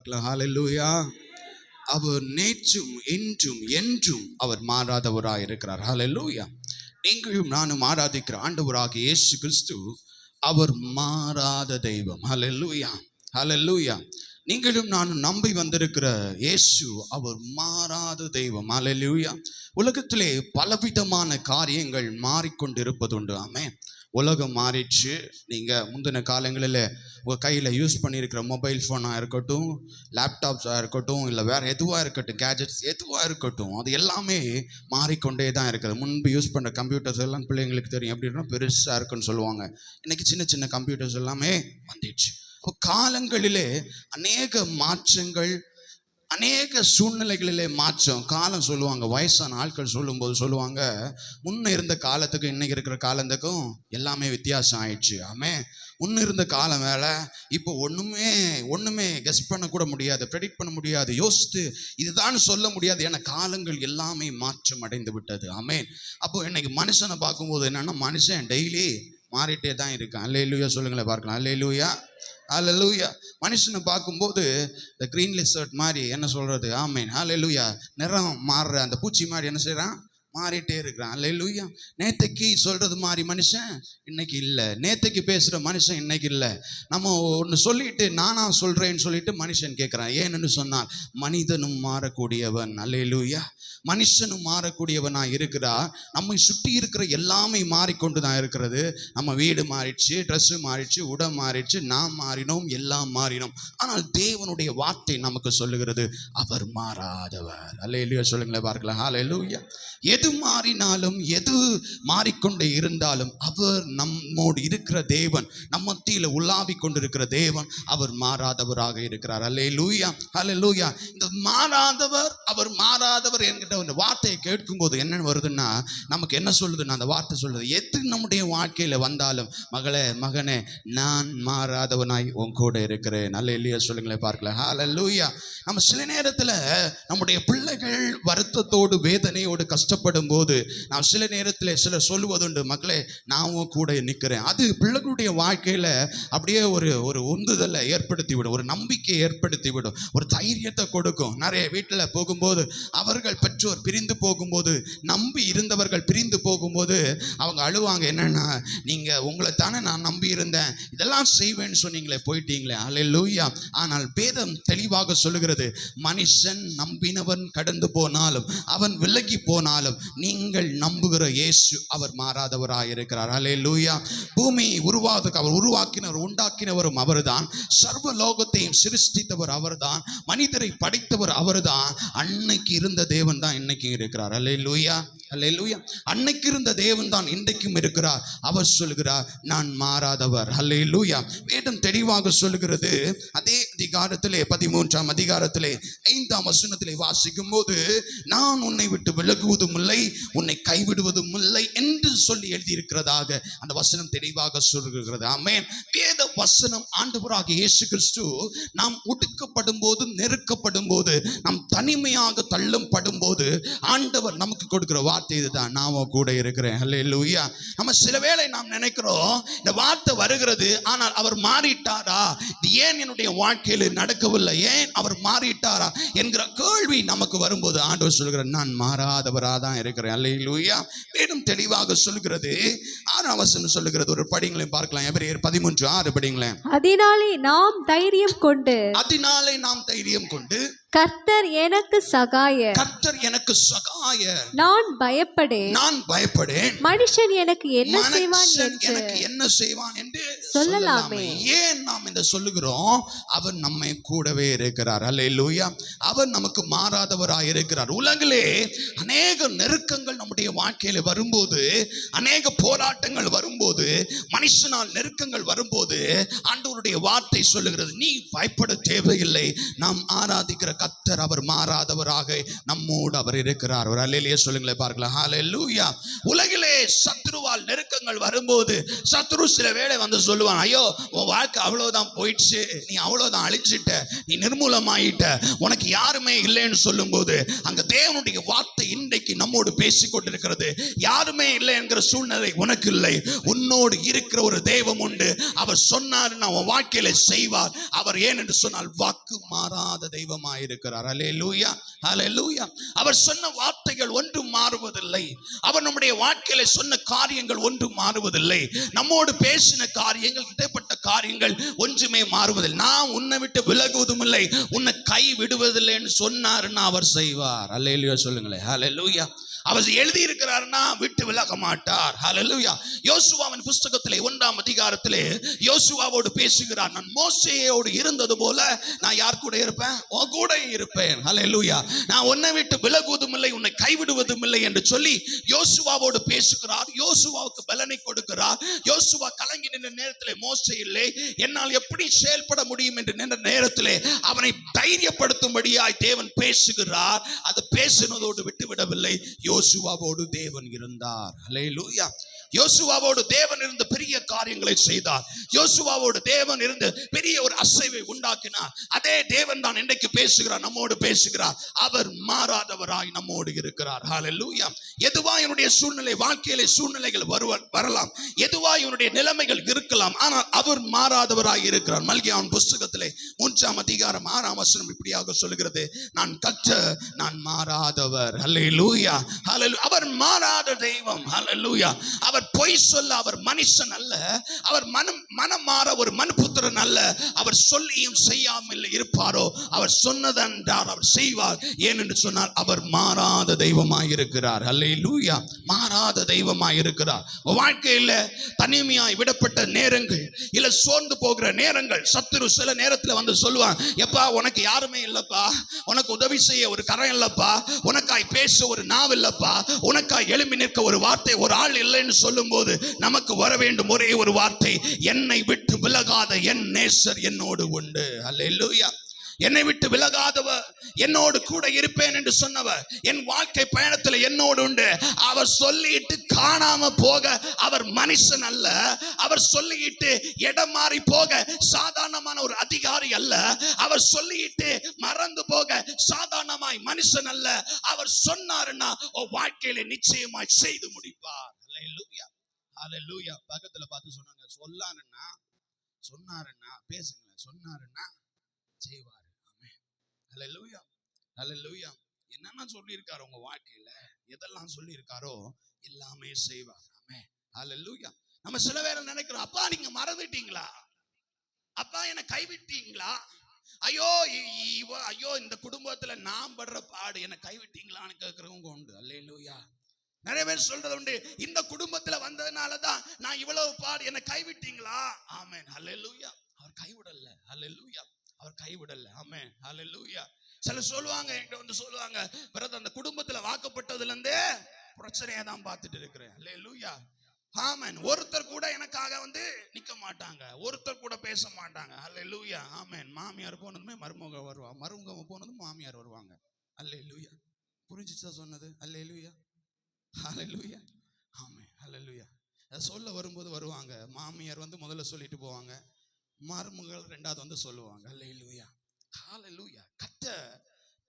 ஹல்லேலூயா. அவர் நேற்றும் இன்றும் என்றும் அவர் மாறாதவராய் இருக்கிறார். ஹல்லேலூயா. நீங்களும் நானும் ஆராதிக்கிற ஆண்டவராகிய இயேசு கிறிஸ்து அவர் மாறாத தெய்வம். ஹல்லேலூயா, ஹல்லேலூயா. நீங்களும் நானும் நம்பி வந்திருக்கிற இயேசு அவர் மாறாத தெய்வம். ஹல்லேலூயா. உலகத்திலே பலவிதமான காரியங்கள் மாறிக்கொண்டிருப்பதுண்டு. ஆமென். உலகம் மாறிடுச்சு. நீங்கள் முந்தின காலங்களில் உங்கள் கையில் யூஸ் பண்ணியிருக்கிற மொபைல் ஃபோனாக இருக்கட்டும், லேப்டாப்ஸாக இருக்கட்டும், இல்லை வேறு எதுவாக இருக்கட்டும், கேஜெட்ஸ் எதுவாக இருக்கட்டும், அது எல்லாமே மாறிக்கொண்டே தான் இருக்குது. முன்பு யூஸ் பண்ணுற கம்ப்யூட்டர்ஸ் எல்லாம் பிள்ளைங்களுக்கு தெரியும் எப்படின்னா பெருசாக இருக்குன்னு சொல்லுவாங்க. இன்றைக்கி சின்ன சின்ன கம்ப்யூட்டர்ஸ் எல்லாமே வந்துடுச்சு. இப்போ காலங்களிலே அநேக மாற்றங்கள், அநேக சூழ்நிலைகளிலே மாற்றம். காலம் சொல்லுவாங்க, வயசான ஆட்கள் சொல்லும்போது சொல்லுவாங்க, முன்ன இருந்த காலத்துக்கும் இன்னைக்கு இருக்கிற காலத்துக்கும் எல்லாமே வித்தியாசம் ஆயிடுச்சு. ஆமே, முன்ன இருந்த காலம் வேலை, இப்போ ஒன்றுமே கெஸ் பண்ணக்கூட முடியாது, ப்ரெடிக்ட் பண்ண முடியாது, யோசித்து இதுதான் சொல்ல முடியாது. ஏன்னா காலங்கள் எல்லாமே மாற்றம் அடைந்து விட்டது. ஆமே. அப்போ இன்னைக்கு மனுஷனை பார்க்கும்போது என்னன்னா, மனுஷன் டெய்லி மாறிட்டே தான் இருக்கான். அல்லேலூயா சொல்லுங்களேன் பார்க்கலாம். அல்லேலூயா, ஹல்லேலூயா. மனுஷனை பார்க்கும்போது இந்த க்ரீன் லிசர்ட் மாதிரி என்ன சொல்கிறது, ஆமேன், ஹல்லேலூயா, நிறம் மாறுற அந்த பூச்சி மாதிரி என்ன செய்கிறான், மாறிட்டே இருக்கிறான். அல்லேலூயா. நேத்தைக்கு சொல்கிறது மாதிரி மனுஷன் இன்னைக்கு இல்லை, நேத்தைக்கு பேசுகிற மனுஷன் இன்னைக்கு இல்லை. நம்ம ஒன்று சொல்லிட்டு நானா சொல்கிறேன்னு சொல்லிட்டு மனுஷன் கேட்குறான். ஏன்னு சொன்னால் மனிதனும் மாறக்கூடியவன். அல்லேலூயா. மனுஷனும் மாறக்கூடியவனாக இருக்கிறா. நம்மை சுற்றி இருக்கிற எல்லாமே மாறிக்கொண்டு தான் இருக்கிறது. நம்ம வீடு மாறிடுச்சு, ட்ரெஸ்ஸு மாறிடுச்சு, உடை மாறிடுச்சு, நாம் மாறினோம், எல்லாம் மாறினோம். ஆனால் தேவனுடைய வார்த்தை நமக்கு சொல்லுகிறது அவர் மாறாதவர். அல்லேலூயா சொல்லுங்களேன் பார்க்கலாம். ஹல்லேலூயா. எது மாறினாலும், எது மாறிக்கொண்டே இருந்தாலும் அவர் நம்மோடு இருக்கிற தேவன், நம்ம மத்தியில் உலாவி கொண்டிருக்கிற தேவன், அவர் மாறாதவராக இருக்கிறார். அல்லேலூயா, ஹல்லேலூயா. இந்த மாறாதவர், அவர் மாறாதவர் என்கிற அந்த வார்த்தையை கேட்கும் போது என்ன வருதுன்னா, நமக்கு என்ன சொல்லுதுன்னா, அந்த வார்த்தை சொல்லுது, எது நம்முடைய வாழ்க்கையில் வந்தாலும் மகளே மகனே, நான் மாறாதவனாய் உன் கூட இருக்கிறேன். அல்லேலூயா சொல்லுங்களேன் பார்க்கலாம். ஹல்லேலூயா. நம்ம சில நேரத்தில் நம்முடைய பிள்ளைகள் வருத்தத்தோடு வேதனையோடு கஷ்டப்படும் போது நாம் சில நேரத்தில் சிலர் சொல்லுவதுண்டு, மகளே நான் உன் கூட நிற்கிறேன். அது பிள்ளைகளுடைய வாழ்க்கையில் அப்படியே ஒரு உந்துதலை ஏற்படுத்தி விடும், ஒரு நம்பிக்கையை ஏற்படுத்தி விடும், ஒரு தைரியத்தை கொடுக்கும். நிறைய வீட்டில் போகும்போது அவர்கள் பெற்றோர் பிரிந்து போகும்போது, நம்பி இருந்தவர்கள் பிரிந்து போகும்போது அவங்க அழுவாங்க. என்னன்னா, நீங்கள் உங்களை தானே நான் நம்பி இருந்தேன், இதெல்லாம் செய்வேன்னு சொன்னீங்களே, போயிட்டீங்களே. அல்லேலூயா. ஆனால் வேதம் தெளிவாக சொல்லுகிறது, மனுஷன் நம்பினவன் கடந்து போனாலும், அவன் விலகி போனாலும், நீங்கள் நம்புகிற இயேசு அவர் மாறாதவராக இருக்கிறார். அல்லேலூயா. பூமி உருவாதுக்கு அவர் உருவாக்கினவர், உண்டாக்கினவரும் அவர்தான். சர்வ லோகத்தையும் சிருஷ்டித்தவர் அவர்தான். மனிதரை படைத்தவர் அவர்தான். அன்னைக்கு இருந்த தேவன் தான் இன்னைக்கும் இருக்கிறார். அல்லேலூயா, அல்லேலூயா. அன்னைக்கு இருந்த தேவன் தான் இன்றைக்கும் இருக்கிறார். அவர் சொல்கிறார், நான் மாறாதவர். அல்லேலூயா. வேதம் தெளிவாக சொல்லுகிறது. அதே அதிகாரத்திலே 13ஆம் அதிகாரத்திலே 5ஆம் வசனத்திலே வாசிக்கும் போது, நான் உன்னை விட்டு விலகுவதும் இல்லை, உன்னை கைவிடுவதும் இல்லை என்று சொல்லி எழுதியிருக்கிறதாக அந்த வசனம் தெளிவாக சொல்லுகிறது. ஆமென். வேத வசனம் ஆண்டவராகிய இயேசு கிறிஸ்து நாம் ஒடுக்கப்படும் போது, நெருக்கப்படும் போது, நாம் தனிமையாக தள்ளும் படும்போது ஆண்டவர் நமக்கு கொடுக்கிற வார்த்தை இதுதான், நான் கூட இருக்கிறேன். அல்லேலூயா. நம்ம சில வேளை நாம் நினைக்கிறோம், இந்த வார்த்தை வருகிறது, ஆனால் அவர் மாறிட்டாரா, இது ஏன் என்னுடைய வாழ்க்கையில் நடக்கவில்லை, ஏன் அவர் மாறிட்டாரா என்கிற கேள்வி நமக்கு வரும்போது ஆண்டவர் சொல்கிறார், நான் மாறாதவராக தான் இருக்கிறேன். அல்லேலூயா. வேதம் தெளிவாக சொல்கிறது. 6ஆம் வசனம் சொல்லுகிறது. ஒரு படிங்களையும் பார்க்கலாம். எபிரேயர் 13:6 படிங்களேன். அதனாலே நாம் தைரியம் கொண்டு, அதனாலே நாம் தைரியம் கொண்டு, கர்த்தர் எனக்கு சகாயர், கர்த்தர் எனக்கு சகாயர், நான் பயப்படேன், நான் பயப்படேன், மனுஷன் எனக்கு என்ன செய்வான் என்று, எனக்கு என்ன செய்வான் என்று சொல்லலாமே. ஏன் நாம் இந்த சொல்லுகிறோம்? அவர் நம்மை கூடவே இருக்கிறார். அல்லேலூயா. அவர் நமக்கு மாறாதவராய் இருக்கிறார். உலகிலே அநேக நெருக்கங்கள் நம்முடைய வாழ்க்கையில வரும்போது, அநேக போராட்டங்கள் வரும்போது, மனுஷனால் நெருக்கங்கள் வரும்போது ஆண்டவருடைய வார்த்தை சொல்லுகிறது, நீ பயப்பட தேவையில்லை, நாம் ஆராதிக்கிற கர்த்தர் அவர் மாறாதவராக நம்மோடு அவர் இருக்கிறார். ஒரு அல்லேலூயா சொல்லுங்களேன் பார்க்கலாம். இருக்கிறார்கள். ஹalleluya. உலகிலே சத்துருவால் நெருக்கங்கள் வரும்போது சத்துரு சில வேளை வந்து சொல்லுவான், ஐயோ உன் வாழ்க்கை அவ்வளவுதான் போயிடுச்சு, நீ அவ்வளவுதான் அழிஞ்சிட்ட, நீ நிர்மூலமாயிட்ட, உனக்கு யாருமே இல்லைன்னு சொல்லும்போது அங்க தேவனுடைய வார்த்தை இன்றைக்கு நம்மோடு பேசிக் கொண்டிருக்கிறது. யாருமே இல்லை என்கிற சூழ்நிலை உனக்கு இல்லை, உன்னோடு இருக்கிற ஒரு தெய்வம் உண்டு. அவர் சொன்னார் உன் வாழ்க்கையில செய்வார். அவர் ஏன் என்று சொன்னால் வாக்கு மாறாத தெய்வமாயிருக்கிறார். அல்லேலூயா, அல்லேலூயா. அவர் சொன்ன வார்த்தைகள் ஒன்றும் மாறுவதில்லை. அவர் நம்முடைய வாழ்க்கையில சொன்ன காரியங்கள் ஒன்றும் மாறுவதில்லை. நம்மோடு பேசின காரியங்கள், இடைப்பட்ட காரியங்கள் ஒன்றுமே மாறுவதில்லை. நான் உன்னை விட்டு விலகுவதும் இல்லை, உன்னை கை விடுவதில்லைன்னு சொன்னாருன்னா அவர் செய்வார். அல்லேலூயா சொல்லுங்களேன். அல்லேலூயா. அவர் எழுதி இருக்கிறார்னா விட்டு விலக மாட்டார். ஹல்லேலூயா. யோசுவாவின் புஸ்தகத்திலே 1ஆம் அதிகாரத்திலே யோசுவாவோடு பேசுகிறார். நான் மோசேயோடு இருந்தது போல நான் யார் கூட இருப்பேன்? உன் கூட இருப்பேன். ஹல்லேலூயா. நான் உன்னை விட்டு விலகுவதும் இல்லை, உன்னை கைவிடுவதும் இல்லை என்று சொல்லி யோசுவாவோடு பேசுகிறார். யோசுவாவுக்கு பலனை கொடுக்கிறார். யோசுவா கலங்கி நின்ற நேரத்திலே மோசே இல்லை, என்னால் எப்படி செயல்பட முடியும் என்று நின்ற நேரத்திலே அவனை தைரியப்படுத்தும்படியாய் தேவன் பேசுகிறார். அது பேசினதோடு விட்டுவிடவில்லை, யோசுவாவோடு தேவன் இருந்தார். அல்லேலூயா. யோசுவாவோடு தேவன் இருந்து பெரிய காரியங்களை செய்தார். யோசுவாவோடு தேவன் இருந்து பெரிய ஒரு அசைவை உண்டாக்கினார். அதே தேவன் தான் இன்றைக்கு பேசுகிறார், நம்மோடு பேசுகிறார். அவர் மாறாதவராய் நம்மோடு இருக்கிறார். ஹல்லேலூயா. எதுவா என்னுடைய சூழ்நிலை, வாழ்க்கையிலே சூழ்நிலைகள் வரலாம், எதுவா என்னுடைய நிலைமைகள் இருக்கலாம், ஆனால் அவர் மாறாதவராய் இருக்கிறார். மல்கியாவின் புஸ்தகத்திலே 3ஆம் அதிகாரம் 6ஆம் வசனம் இப்படியாக சொல்கிறது, நான் கர்த்தர், நான் மாறாதவர். ஹல்லேலூயா, ஹல்லேலூயா. அவர் மாறாத தெய்வம். ஹல்லேலூயா. அவர் பொய் சொல்ல அவர் மனுஷன் அல்ல, அவர் மனம் மாற ஒரு மனுபுத்திரன் அல்ல. அவர் சொல்லியும் செய்யாமல் இருப்பாரோ, அவர் சொன்னதென்றார் அவர் செய்வார். ஏனென்று சொன்னால் அவர் மாறாத தெய்வமாய் இருக்கிறார். அல்லேலூயா. மாறாத தெய்வமாய் இருக்கிறார். வாழ்க்கையில் தனிமையாய் விடப்பட்ட நேரங்கள், இல்ல சோர்ந்து போகிற நேரங்கள், சத்துரு சில நேரத்தில் வந்து சொல்லுவான், எப்பா உனக்கு யாருமே இல்லப்பா, உனக்கு உதவி செய்ய ஒரு கரம் இல்லப்பா, உனக்காய் பேச ஒரு நாவ் இல்லப்பா, உனக்காய் எழும்பி நிற்க ஒரு வார்த்தை, ஒரு ஆள் இல்லைன்னு சொல்லும் போது நமக்கு வர வேண்டும் ஒரே ஒரு வார்த்தை, என்னை விட்டு விலகாத என் நேசர் என்னோடு உண்டு. அல்லேலூயா. என்னை விட்டு விலகாதவர், என்னோடு கூட இருப்பேன் என்று சொன்னவர் என் வாழ்க்கை பயணத்தில் என்னோடு உண்டு. அவர் சொல்லிட்டு காணாம போக அவர் மனுஷன் அல்ல. அவர் சொல்லிட்டு இடம் மாறி போக சாதாரணமான ஒரு அதிகாரி அல்ல. அவர் சொல்லிட்டு மறந்து போக சாதாரணமாய் மனுஷன் அல்ல. அவர் சொன்னாருன்னா வாழ்க்கையில நிச்சயமாய் செய்து முடிப்பார். அல்லேலூயா, அல்லேலூயா. பக்கத்துல பார்த்து சொன்னாங்க, சொன்னாருன்னா பேசுங்களேன், சொன்னாருன்னா செய்வார். ஹல்லேலூயா, ஹல்லேலூயா. என்னென்ன சொல்லி இருக்காரோ உங்க வாழ்க்கையில, எதெல்லாம் சொல்லி இருக்காரோ எல்லாமே செய்வார். ஆமென், ஹல்லேலூயா. நம்ம சில பேர் நினைக்கிறோம், அப்பா நீங்க மறந்துட்டீங்களா, அப்பா என்ன கைவிட்டீங்களா, ஐயோ ஐயோ இந்த குடும்பத்துல நான் படுற பாடு என்ன கைவிட்டீங்களான்னு கேட்கறவங்க உண்டு. அல்லேலூயா. நிறைய பேர் சொல்றது உண்டு, இந்த குடும்பத்துல வந்ததுனாலதான் நான் இவ்வளவு பாடு, என்ன கைவிட்டீங்களா. ஆமென், ஹல்லேலூயா. அவர் கைவிடல. ஹல்லேலூயா. அவர் கைவிடல. ஆமென், ஹல்லேலூயா. சிலர் சொல்லுவாங்க, என்கிட்ட வந்து சொல்லுவாங்க, பிரதர் அந்த குடும்பத்துல வாக்கப்பட்டதுல இருந்தே பிரச்சனையை தான் பார்த்துட்டு இருக்கிறேன். அல்லேலூயா. ஆமென். ஒருத்தர் கூட எனக்காக வந்து நிக்க மாட்டாங்க, ஒருத்தர் கூட பேச மாட்டாங்க. அல்லேலூயா. ஆமென். மாமியார் போனதுமே மருமக வருவாங்க, மருமக போனதும் மாமியார் வருவாங்க. அல்லேலூயா. புரிஞ்சுச்சா சொன்னது? அல்லேலூயா, ஹல்லேலூயா. ஆமென், ஹல்லேலூயா. சொல்ல வரும்போது வருவாங்க, மாமியார் வந்து முதல்ல சொல்லிட்டு போவாங்க, மருமகள் ரெண்டாவது வந்து சொல்லுவாங்க. அல்லேலூயா, ஹல்லேலூயா. கர்த்தர்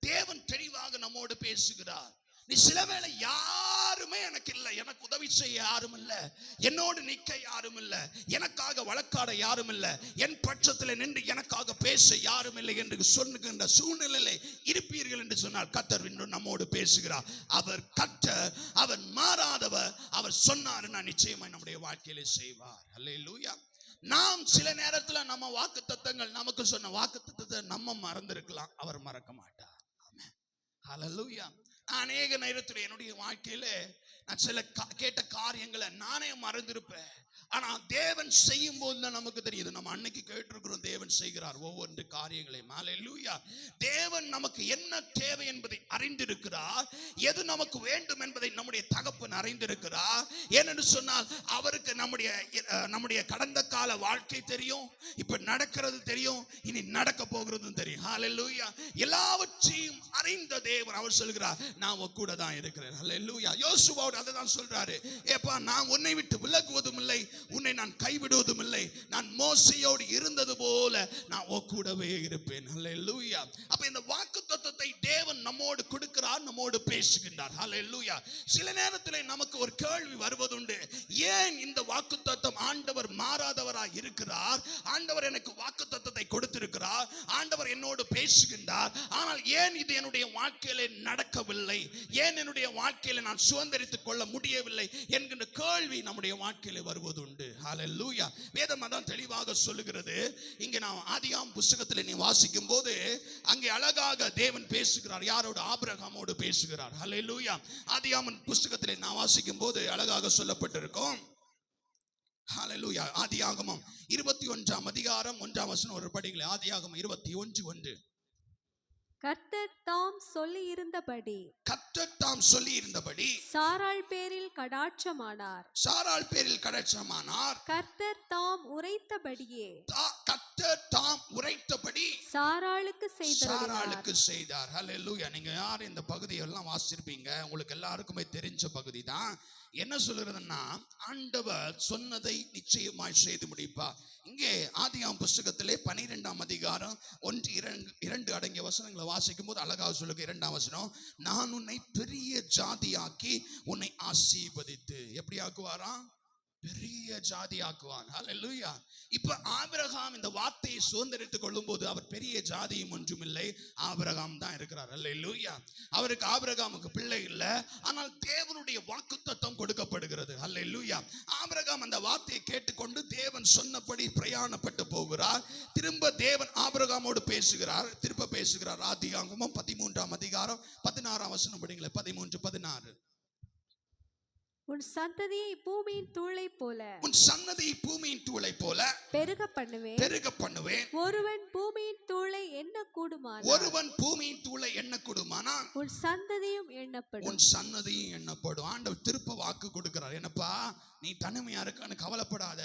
தேவன் தெளிவாக நம்மோடு பேசுகிறார். நீ சில வேளை யாருமே எனக்கு இல்லை, எனக்கு உதவி செய்ய யாரும் இல்லை, என்னோடு நிற்க யாரும் இல்லை, எனக்காக வழக்காட யாரும் இல்லை, என் பட்சத்தில் நின்று எனக்காக பேச யாரும் இல்லை என்று சொல்லுகின்ற சூழ்நிலையிலே இருப்பீர்கள் என்று சொன்னால் கர்த்தர் இன்று நம்மோடு பேசுகிறார். அவர் கர்த்தர், அவர் மாறாதவர். அவர் சொன்னாருன்னா நிச்சயமாய் நம்முடைய வாழ்க்கையிலே செய்வார். அல்லேலூயா. நாம் சில நேரத்துல நம்ம வாக்குத்தத்தங்கள், நமக்கு சொன்ன வாக்குத்தத்தத்தை நம்ம மறந்திருக்கலாம், அவர் மறக்க மாட்டார். ஆமென், ஹல்லேலூயா. அநேக நேரத்தில் என்னுடைய வாழ்க்கையில நான் சில கேட்ட காரியங்களை நானே மறந்திருப்பேன். ஆனா தேவன் செய்யும் போது தான் நமக்கு தெரியுது, நம்ம அன்னைக்கு கேட்டிருக்கிறோம், தேவன் செய்கிறார் ஒவ்வொரு காரியங்களையும். அல்லேலூயா. தேவன் நமக்கு என்ன தேவை என்பதை அறிந்திருக்கிறார், எது நமக்கு வேண்டும் என்பதை நம்முடைய தகப்பன் அறிந்திருக்கிறார். ஏனென்று சொன்னால் அவருக்கு நம்முடைய கடந்த கால வாழ்க்கை தெரியும், இப்ப நடக்கிறது தெரியும், இனி நடக்க போகிறதும் தெரியும். அல்லேலூயா. எல்லாவற்றையும் அறிந்த தேவன் அவர் சொல்கிறார், நான் உன் கூட தான் இருக்கிறேன். ஹல்லேலூயா. யோசுவாவோடு அதை தான் சொல்றாரு. ஏப்பா, நான் உன்னை விட்டு விலகுவதும் இல்லை, உன்னை நான் கைவிடுவதும் இல்லை. நான் மோசேயோடு இருந்தது போல நான் உன் கூடவே இருப்பேன். ஹல்லேலூயா. அப்ப இந்த வாக்குத்தத்தத்தை தேவன் நம்மோடு கொடுக்கிறார், நம்மோடு பேசுகின்றார். ஹல்லேலூயா. சில நேரத்தில் நமக்கு ஒரு கேள்வி வருவதுண்டு. ஏன் இந்த வாக்குத்தத்தம் ஆண்டவர் மாறாதவராய் இருக்கிறார்? ஆண்டவர் எனக்கு வாக்குத்தத்தத்தை கொடுத்திருக்கிறார், ஆண்டவர் என்னோடு பேசுகின்றார், ஆனால் ஏன் இது என்னுடைய வாழ்க்கையிலே நடக்கவில்லை? ஏன் என்னுடைய வாழ்க்கையில நான் சுதந்திரித்துக் கொள்ள முடியவில்லை என்கின்ற கேள்வி நம்முடைய வாழ்க்கையில வருவதுண்டு. ஹல்லேலூயா. வேதம் அதான் தெளிவாக சொல்லுகிறது. இங்கே நான் ஆதியாம் புத்தகத்தில் நீ வாசிக்கும் போது அங்கே அழகாக தேவன் பேசுகிறார். யாரோடு? ஆபிரகாமோடு பேசுகிறார். ஹல்லேலூயா. ஆதியாம் புத்தகத்தில் நான் வாசிக்கும் போது அழகாக சொல்லப்பட்டிருக்கும். ஹல்லேலூயா. ஆதியாகமம் 21ஆம் அதிகாரம் 1ஆம் வசனம் ஒரு படிங்களே. ஆதியாகமம் 21:1. கர்த்தர் தாம் சொல்லி இருந்தபடி, கர்த்தர் தாம் சொல்லி இருந்தபடி சாராள் பேரில் கடாட்சமானார். சாராள் பேரில் கடாட்சமானார். கர்த்தர் தாம் உரைத்தபடியே, கர்த்தர் தாம் உரைத்தபடி சாராளுக்கு சாராளுக்கு செய்தார். ஹல்லேலூயா. நீங்க யார் இந்த பகுதியெல்லாம் வாசிச்சிருப்பீங்க, உங்களுக்கு எல்லாருக்குமே தெரிஞ்ச பகுதி தான். என்ன சொல்லுறதுன்னா, ஆண்டவர் சொன்னதை நிச்சயமாய் செய்து முடிப்பார். இங்கே ஆதியாம் புஸ்தகத்திலே 12ஆம் அதிகாரம் 1-2 அடங்கிய வசனங்களை வாசிக்கும் போது அழகாக சொல்லுங்க. 2ஆம் வசனம், நான் உன்னை பெரிய ஜாதியாக்கி உன்னை ஆசீர்வதித்து. எப்படி ஆக்குவாராம்? பெரிய ஜாதி ஆக்குவான். ஹல்லேலூயா. இப்ப ஆபிரகாம் இந்த வார்த்தையை சுதந்திரித்துக் கொள்ளும் போது அவர் பெரிய ஜாதியும் ஒன்றும் இல்லை, ஆபிரகாம் தான் இருக்கிறார். ஹல்லேலூயா. அவருக்கு ஆபிரகாமுக்கு பிள்ளை இல்லை, ஆனால் தேவனுடைய வாக்குத்தத்தம் கொடுக்கப்படுகிறது. ஹல்லேலூயா. ஆபிரகாம் அந்த வார்த்தையை கேட்டுக்கொண்டு தேவன் சொன்னபடி பிரயாணப்பட்டு போகிறார். திரும்ப தேவன் ஆபிரகாமோடு பேசுகிறார், திரும்ப பேசுகிறார். ஆதியாகமம் 13ஆம் அதிகாரம் 16ஆம் வசனம் படிங்களேன். 13-16. உன் சந்ததியை பூமியின் தூளை போல, உன் சன்னதியை பூமியின் தூளை போல பெருக பண்ணுவேன், பெருக பண்ணுவேன். ஒருவன் பூமியின் தூளை எண்ண கூடுமானால், ஒருவன் பூமியின் தூளை எண்ண கூடுமானால் உன் சந்ததியும் எண்ணப்படும். உன் சன்னதியும் எண்ணப்படும். ஆண்டவர் திருப்ப வாக்கு கொடுக்கிறார். என்னப்பா, நீ தனிமையா இருக்கான்னு கவலைப்படாத,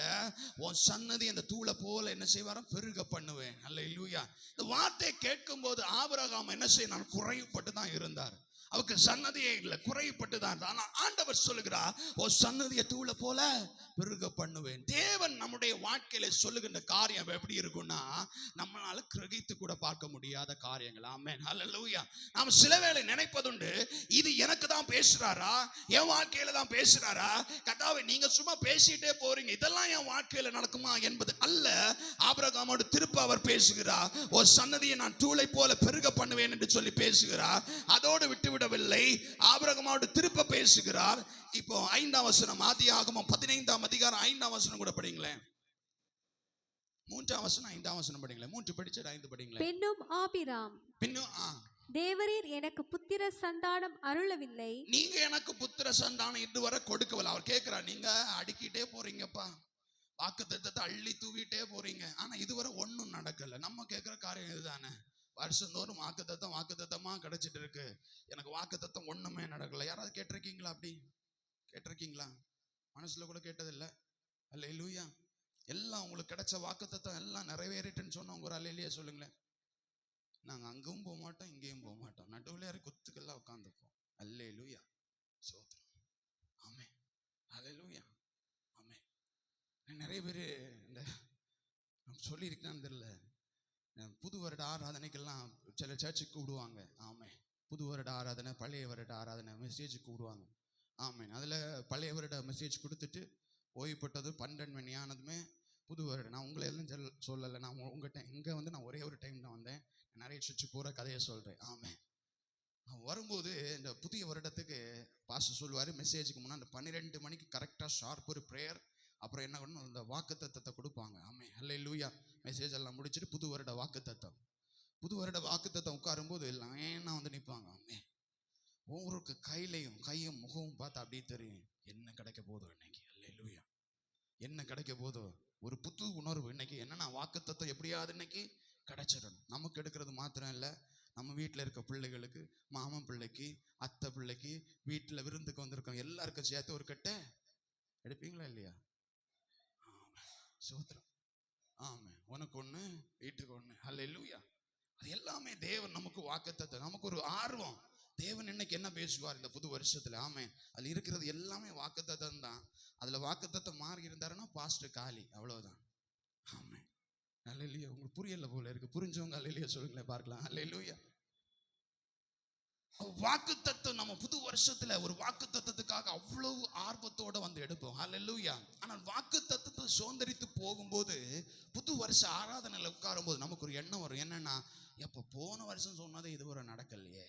உன் சன்னதி அந்த தூளை போல என்ன செய்வாராம்? பெருக பண்ணுவேன். ஹல்லேலூயா. இந்த வார்த்தையை கேட்கும் போது ஆபிரகாம் என்ன செய்யணும்? குறைவுபட்டு தான் இருந்தார். அவருக்கு சன்னதியே இல்லை, குறைப்பட்டு தான். ஆனால் ஆண்டவர் சொல்லுகிறார், ஓ சன்னதியை தூளை போல பெருக பண்ணுவேன். தேவன் நம்முடைய வாழ்க்கையில சொல்லுகின்ற காரியம் எப்படி இருக்கும்னா, நம்மளால கிரகித்து கூட பார்க்க முடியாத காரியங்கள். ஆமென். ஹல்லேலூயா. நாம் சில வேளை நினைப்பதுண்டு, இது எனக்கு தான் பேசுறாரா, என் வாழ்க்கையில தான் பேசுறாரா? கர்த்தாவே, நீங்க சும்மா பேசிட்டே போறீங்க, இதெல்லாம் என் வாழ்க்கையில நடக்குமா என்பது அல்ல. ஆபிரகாமோடு திருப்ப அவர் பேசுகிறார், ஓ சன்னதியை நான் தூளை போல பெருக பண்ணுவேன் என்று சொல்லி பேசுகிறார். அதோடு விட்டு விடவில்லை, ஆபிரகாமோடு திருப்ப பேசுகிறார். இப்போ 5ஆம் வசனம், ஆதியாகமம் 15ஆம் அதிகாரம் 5ஆம் வசனம் கூட படிங்களேன். 3ஆம் வசனம் 5ஆம் வசனம் படிங்களேன். 3 படிச்சு 5 படிங்களேன். பின்னும் ஆபிராம், தேவரீர் எனக்கு புத்திர சந்தானம் அருளவில்லை, நீங்க எனக்கு புத்திர சந்தானம் இதுவரை கொடுக்கவில்லை. அவர் கேட்கிறார், நீங்க அடுக்கிட்டே போறீங்கப்பா, வாக்குத்தத்தத்தை அள்ளி தூவிட்டே போறீங்க, ஆனா இதுவரை ஒன்றும் நடக்கல. நம்ம கேட்கிற காரியம் இதுதானே. வருஷந்தோறும் வாக்குத்தத்தமா கிடைச்சிட்டு இருக்கு, எனக்கு வாக்குத்தத்தம் ஒண்ணுமே நடக்கல. யாராவது கேட்டிருக்கீங்களா? அப்படி கேட்டிருக்கீங்களா? மனசுல கூட கேட்டதில்லை. அல்லேலூயா. எல்லாம் உங்களுக்கு கிடைச்ச வாக்குத்தத்தம் எல்லாம் நிறைவேறிட்டுன்னு சொன்னவங்க ஒரு அல்லேலூயா சொல்லுங்களேன். நாங்க அங்கும் போக மாட்டோம், இங்கேயும் போக மாட்டோம், நடுவில் குத்துக்கெல்லாம் உட்காந்துப்போம். அல்லேலூயா. சோத்திரம். ஆமென். அல்லேலூயா. ஆமென். நிறைய பேர் இந்த சொல்லியிருக்கான்னு தெரியல, புது வருட ஆராதனைக்கெல்லாம் சில சர்ச்சுக்கு கூடுவாங்க. ஆமென். புது வருட ஆராதனை, பழைய வருட ஆராதனை மெசேஜுக்கு கூடுவாங்க. ஆமென். அதில் பழைய வருட மெசேஜ் கொடுத்துட்டு ஓய்வுப்பட்டது 12 மணி ஆனதுமே புது வருடம். நான் உங்களை எல்லாம் சொல்லலை, நான் உங்கள்கிட்ட இங்கே வந்து நான் ஒரே ஒரு டைம் தான் வந்தேன், நிறைய சுற்றி போகிற கதையை சொல்கிறேன். ஆமென். வரும்போது இந்த புதிய வருடத்துக்கு பாஸ்டர் சொல்லுவார், மெசேஜுக்கு முன்னாடி 12 மணிக்கு கரெக்டாக ஷார்ப் ஒரு ப்ரேயர், அப்புறம் என்ன பண்ணணும், அந்த வாக்குத்தத்தத்தை கொடுப்பாங்க. ஆமென். அல்லேலூயா. மெசேஜ் எல்லாம் முடிச்சுட்டு புது வருட வாக்குத்தத்தம், புது வருட வாக்குத்தத்தம் உட்காரும்போது லைனாக வந்து நிற்பாங்க. ஆமென். ஒவ்வொருக்கு கையும் முகமும் பார்த்து அப்படியே தெரியும் என்ன கிடைக்க போதோ இன்னைக்கு. அல்லேலூயா. என்ன கிடைக்க போதோ ஒரு புது உணர்வு இன்னைக்கு. என்னன்னா, வாக்குத்தத்தம் எப்படியாவது இன்னைக்கு கிடைச்சிடணும். நமக்கு எடுக்கிறது மாத்திரம் இல்லை, நம்ம வீட்டில் இருக்க பிள்ளைகளுக்கு, மாமன் பிள்ளைக்கு, அத்தை பிள்ளைக்கு, வீட்டில் விருந்துக்கு வந்திருக்கோம் எல்லாருக்கும் சேர்த்து ஒரு கட்டை எடுப்பீங்களா இல்லையா? சோத்திரம். ஆமென். உனக்கு ஒன்று, வீட்டுக்கு ஒன்று. அல்லேலூயா. அது எல்லாமே தேவன் நமக்கு வாக்குத்தத்தம். நமக்கு ஒரு ஆர்வம், தேவன் இன்னைக்கு என்ன பேசுவார் இந்த புது வருஷத்துல? ஆமென். அதுல இருக்கிறது எல்லாமே வாக்குத்தத்தம் தான். அதுல வாக்குத்தத்தம் மாறி இருந்தாருன்னா பாஸ்டர் காலி, அவ்வளவுதான். ஆமென். அல்லேலூயா. உங்களுக்கு புரியல போல இருக்கு. புரிஞ்சவங்க அல்லேலூயா சொல்லுங்களேன் பார்க்கலாம். அல்லேலூயா. வாக்குத்தத்தம் நம்ம புது வருஷத்துல ஒரு வாக்குத்தத்தத்துக்காக அவ்வளவு ஆர்வத்தோட வந்து எடுப்போம். அல்லேலூயா. ஆனால் வாக்குத்தத்தத்தை சுதந்திரித்து போகும்போது புது வருஷ ஆராதனையில உட்காரும் போது நமக்கு ஒரு எண்ணம் வரும். என்னன்னா, எப்ப போன வருஷம் சொன்னதே இதுவரை நடக்கலையே,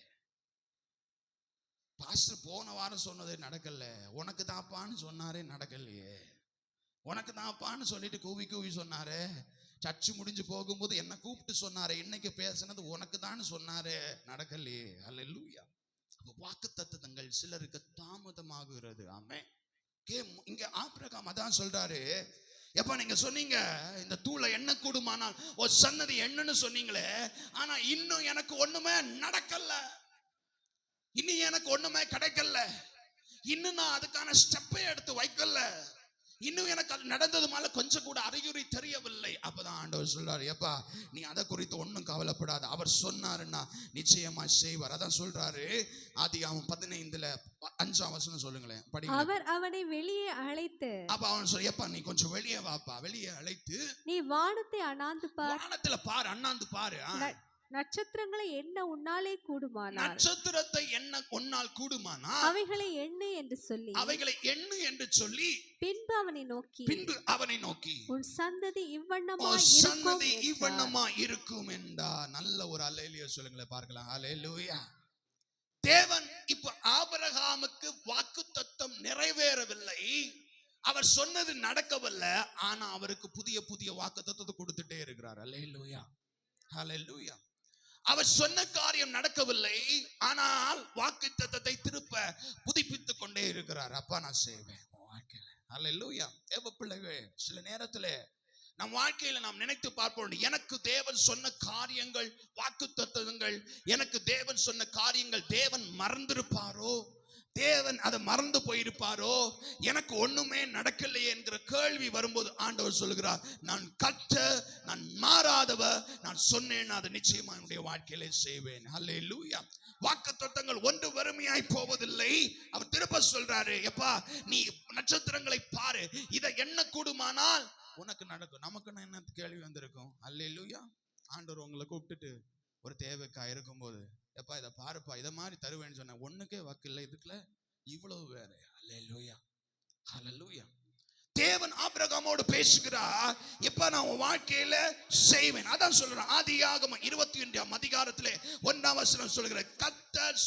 பாஸ்டர் போன வாரம் சொன்னதே நடக்கல, உனக்கு தாப்பான்னு சொன்னாரே நடக்கலையே, உனக்கு தாப்பான்னு சொல்லிட்டு கூவி கூவி சொன்னாரு, சர்ச்சு முடிஞ்சு போகும்போது என்ன கூப்பிட்டு சொன்னாரு, இன்னைக்கு பேசினது உனக்கு தான் சொன்னாரு, நடக்கலையே. அல்லேலூயா. வாக்குத்தத்தங்கள் சிலருக்கு தாமதமாகிறது. ஆமென். இங்க ஆபிரகாம் அதான் சொல்றாரு, எப்ப நீங்க சொன்னீங்க இந்த தூளை எண்ண கூடுமானால் ஒரு சன்னதி என்னன்னு சொன்னீங்களே, ஆனா இன்னும் எனக்கு ஒண்ணுமே நடக்கல, இன்னும் எனக்கு ஒண்ணுமே கிடைக்கல, இன்னும் நான் அதுக்கான ஸ்டெப்பை எடுத்து வைக்கல, இன்னும் எனக்கு அது நடந்தது மேல கொஞ்சம் கூட அறிகுறி தெரியவில்லை. அப்பதான் ஆண்டவர் சொல்றாரு, எப்பா நீ அதை குறித்து ஒன்னும் கவலைப்படாத, அவர் சொன்னாருன்னா நிச்சயமா செய்வார். அதான் சொல்றாரு ஆதியாகமம் 15:5 சொல்லுங்களேன். அவர் அவனை வெளியே அழைத்து, அப்ப அவன் சொல்ல, எப்பா நீ கொஞ்சம் வெளியே வாப்பா, வெளியே அழைத்து நீ வானத்தை அண்ணாந்து பார், வானத்துல பாரு, அண்ணாந்து பாரு, நட்சத்திரங்களை எண்ண உன்னாலே கூடுமானால், நட்சத்திரத்தை எண்ண உன்னால் கூடுமானால் அவைகளை எண்ணு என்று சொல்லி, அவைகளை எண்ணு என்று சொல்லி, பின்பு அவனை நோக்கி உன் சந்ததி இவ்வண்ணமா இருக்கும் என்றா. நல்ல ஒரு அல்லேலூயா சொல்லுங்களேன் பார்க்கலாம். அல்லேலூயா. தேவன் இப்ப ஆபிரகாமுக்கு வாக்குத்தத்தம் நிறைவேறவில்லை, அவர் சொன்னது நடக்கவில்லை, ஆனா அவருக்கு புதிய புதிய வாக்குத்தத்தத்தை கொடுத்துட்டே இருக்கிறார். அல்லேலூயா. அல்லேலூயா. அவர் சொன்ன காரியம் நடக்கவில்லை, ஆனால் வாக்குத்தத்தத்தை திருப்ப புதுப்பித்துக் கொண்டே இருக்கிறார். அப்பா நான் செய்வேன் வாழ்க்கையில. அல்லேலூயா. தேவ பிள்ளைகளே, சில நேரத்துல நம் வாழ்க்கையில நாம் நினைத்து பார்ப்போம், எனக்கு தேவன் சொன்ன காரியங்கள், வாக்குத்தத்தங்கள், எனக்கு தேவன் சொன்ன காரியங்கள் தேவன் மறந்திருப்பாரோ, தேவன் அதை மறந்து போயிருப்பாரோ, எனக்கு ஒண்ணுமே நடக்கலையே என்கிற கேள்வி வரும்போது ஆண்டவர் சொல்லுகிறார், நான் கர்த்தர், நான் மாறாதவர், நான் சொன்னேன் அதை நிச்சயமா என்னுடைய வாழ்க்கையிலே செய்வேன். அல்லேலூயா. வாக்குத்தத்தங்கள் ஒன்று வறுமையாய் போவதில்லை. அவர் திரும்ப சொல்றாரு, எப்பா நீ நட்சத்திரங்களை பாரு, இதை எண்ண கூடுமானால் உனக்கு நடக்கும். நமக்கு என்ன கேள்வி வந்திருக்கும்? அல்லேலூயா. ஆண்டவர் உங்களை கூப்பிட்டுட்டு ஒரு தேவைக்கா இருக்கும்போது, எப்பா இதை பாருப்பா, இதை மாதிரி தருவேன்னு சொன்ன ஒண்ணுக்கே வாக்கு இல்லை, இதுக்குள்ள இவ்வளவு வேற. அல்லேலூயா. அல்லேலூயா. தேவன் ஆபிரகாமோடு பேசுகிறார், எப்ப நான் உன் வாழ்க்கையில செய்வேன். அதான் சொல்றேன், ஆதியாகமம் 21:1 சொல்லுகிற, கர்த்தர்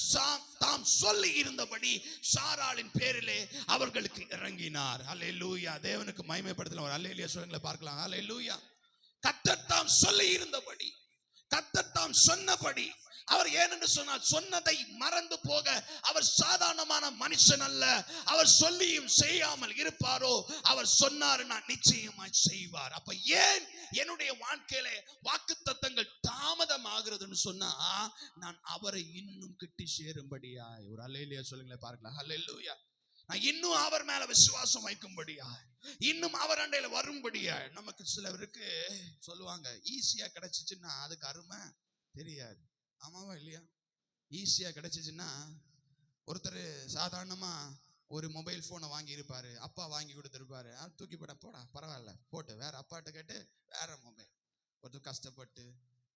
தாம் சொல்லி இருந்தபடி சாராளின் பேரிலே அவர்களுக்கு இறங்கினார். அல்லேலூயா. தேவனுக்கு மகிமைப்படுத்தலாம். ஒரு அல்லேலூயா சொல்லுங்களேன் பார்க்கலாம். அல்லேலூயா. கர்த்தர் தாம் சொல்லி இருந்தபடி, கர்த்தர் தாம் சொன்னபடி, அவர் ஏனென்று சொன்னால் சொன்னதை மறந்து போக அவர் சாதாரணமான மனுஷன் அல்ல. அவர் சொல்லியும் செய்யாமல் இருப்பாரோ? அவர் சொன்னாருன்னா நிச்சயமாய் செய்வார். அப்ப ஏன் என்னுடைய வாழ்க்கையில வாக்குத்தத்தங்கள் தாமதமாகிறதுன்னு சொன்னா, நான் அவரை இன்னும் கிட்டி சேரும்படியாய். ஒரு அல்லேலூயா சொல்லுங்களேன் பார்க்கலாம். அல்லேலூயா. நான் இன்னும் அவர் மேல விசுவாசம் வைக்கும்படியா, இன்னும் அவர் அண்டையில வரும்படியா. நமக்கு சிலருக்கு சொல்லுவாங்க, ஈஸியா கிடைச்சிச்சுன்னா அதுக்கு அருமை தெரியாது. ஆமாவா இல்லையா? ஈஸியா கிடைச்சிச்சுன்னா, ஒருத்தர் சாதாரணமா ஒரு மொபைல் போனை வாங்கி இருப்பாரு, அப்பா வாங்கி கொடுத்துருப்பாரு, தூக்கி போடா பரவாயில்ல போட்டு வேற அப்பாட்ட கேட்டு வேற மொபைல். ஒருத்தர் கஷ்டப்பட்டு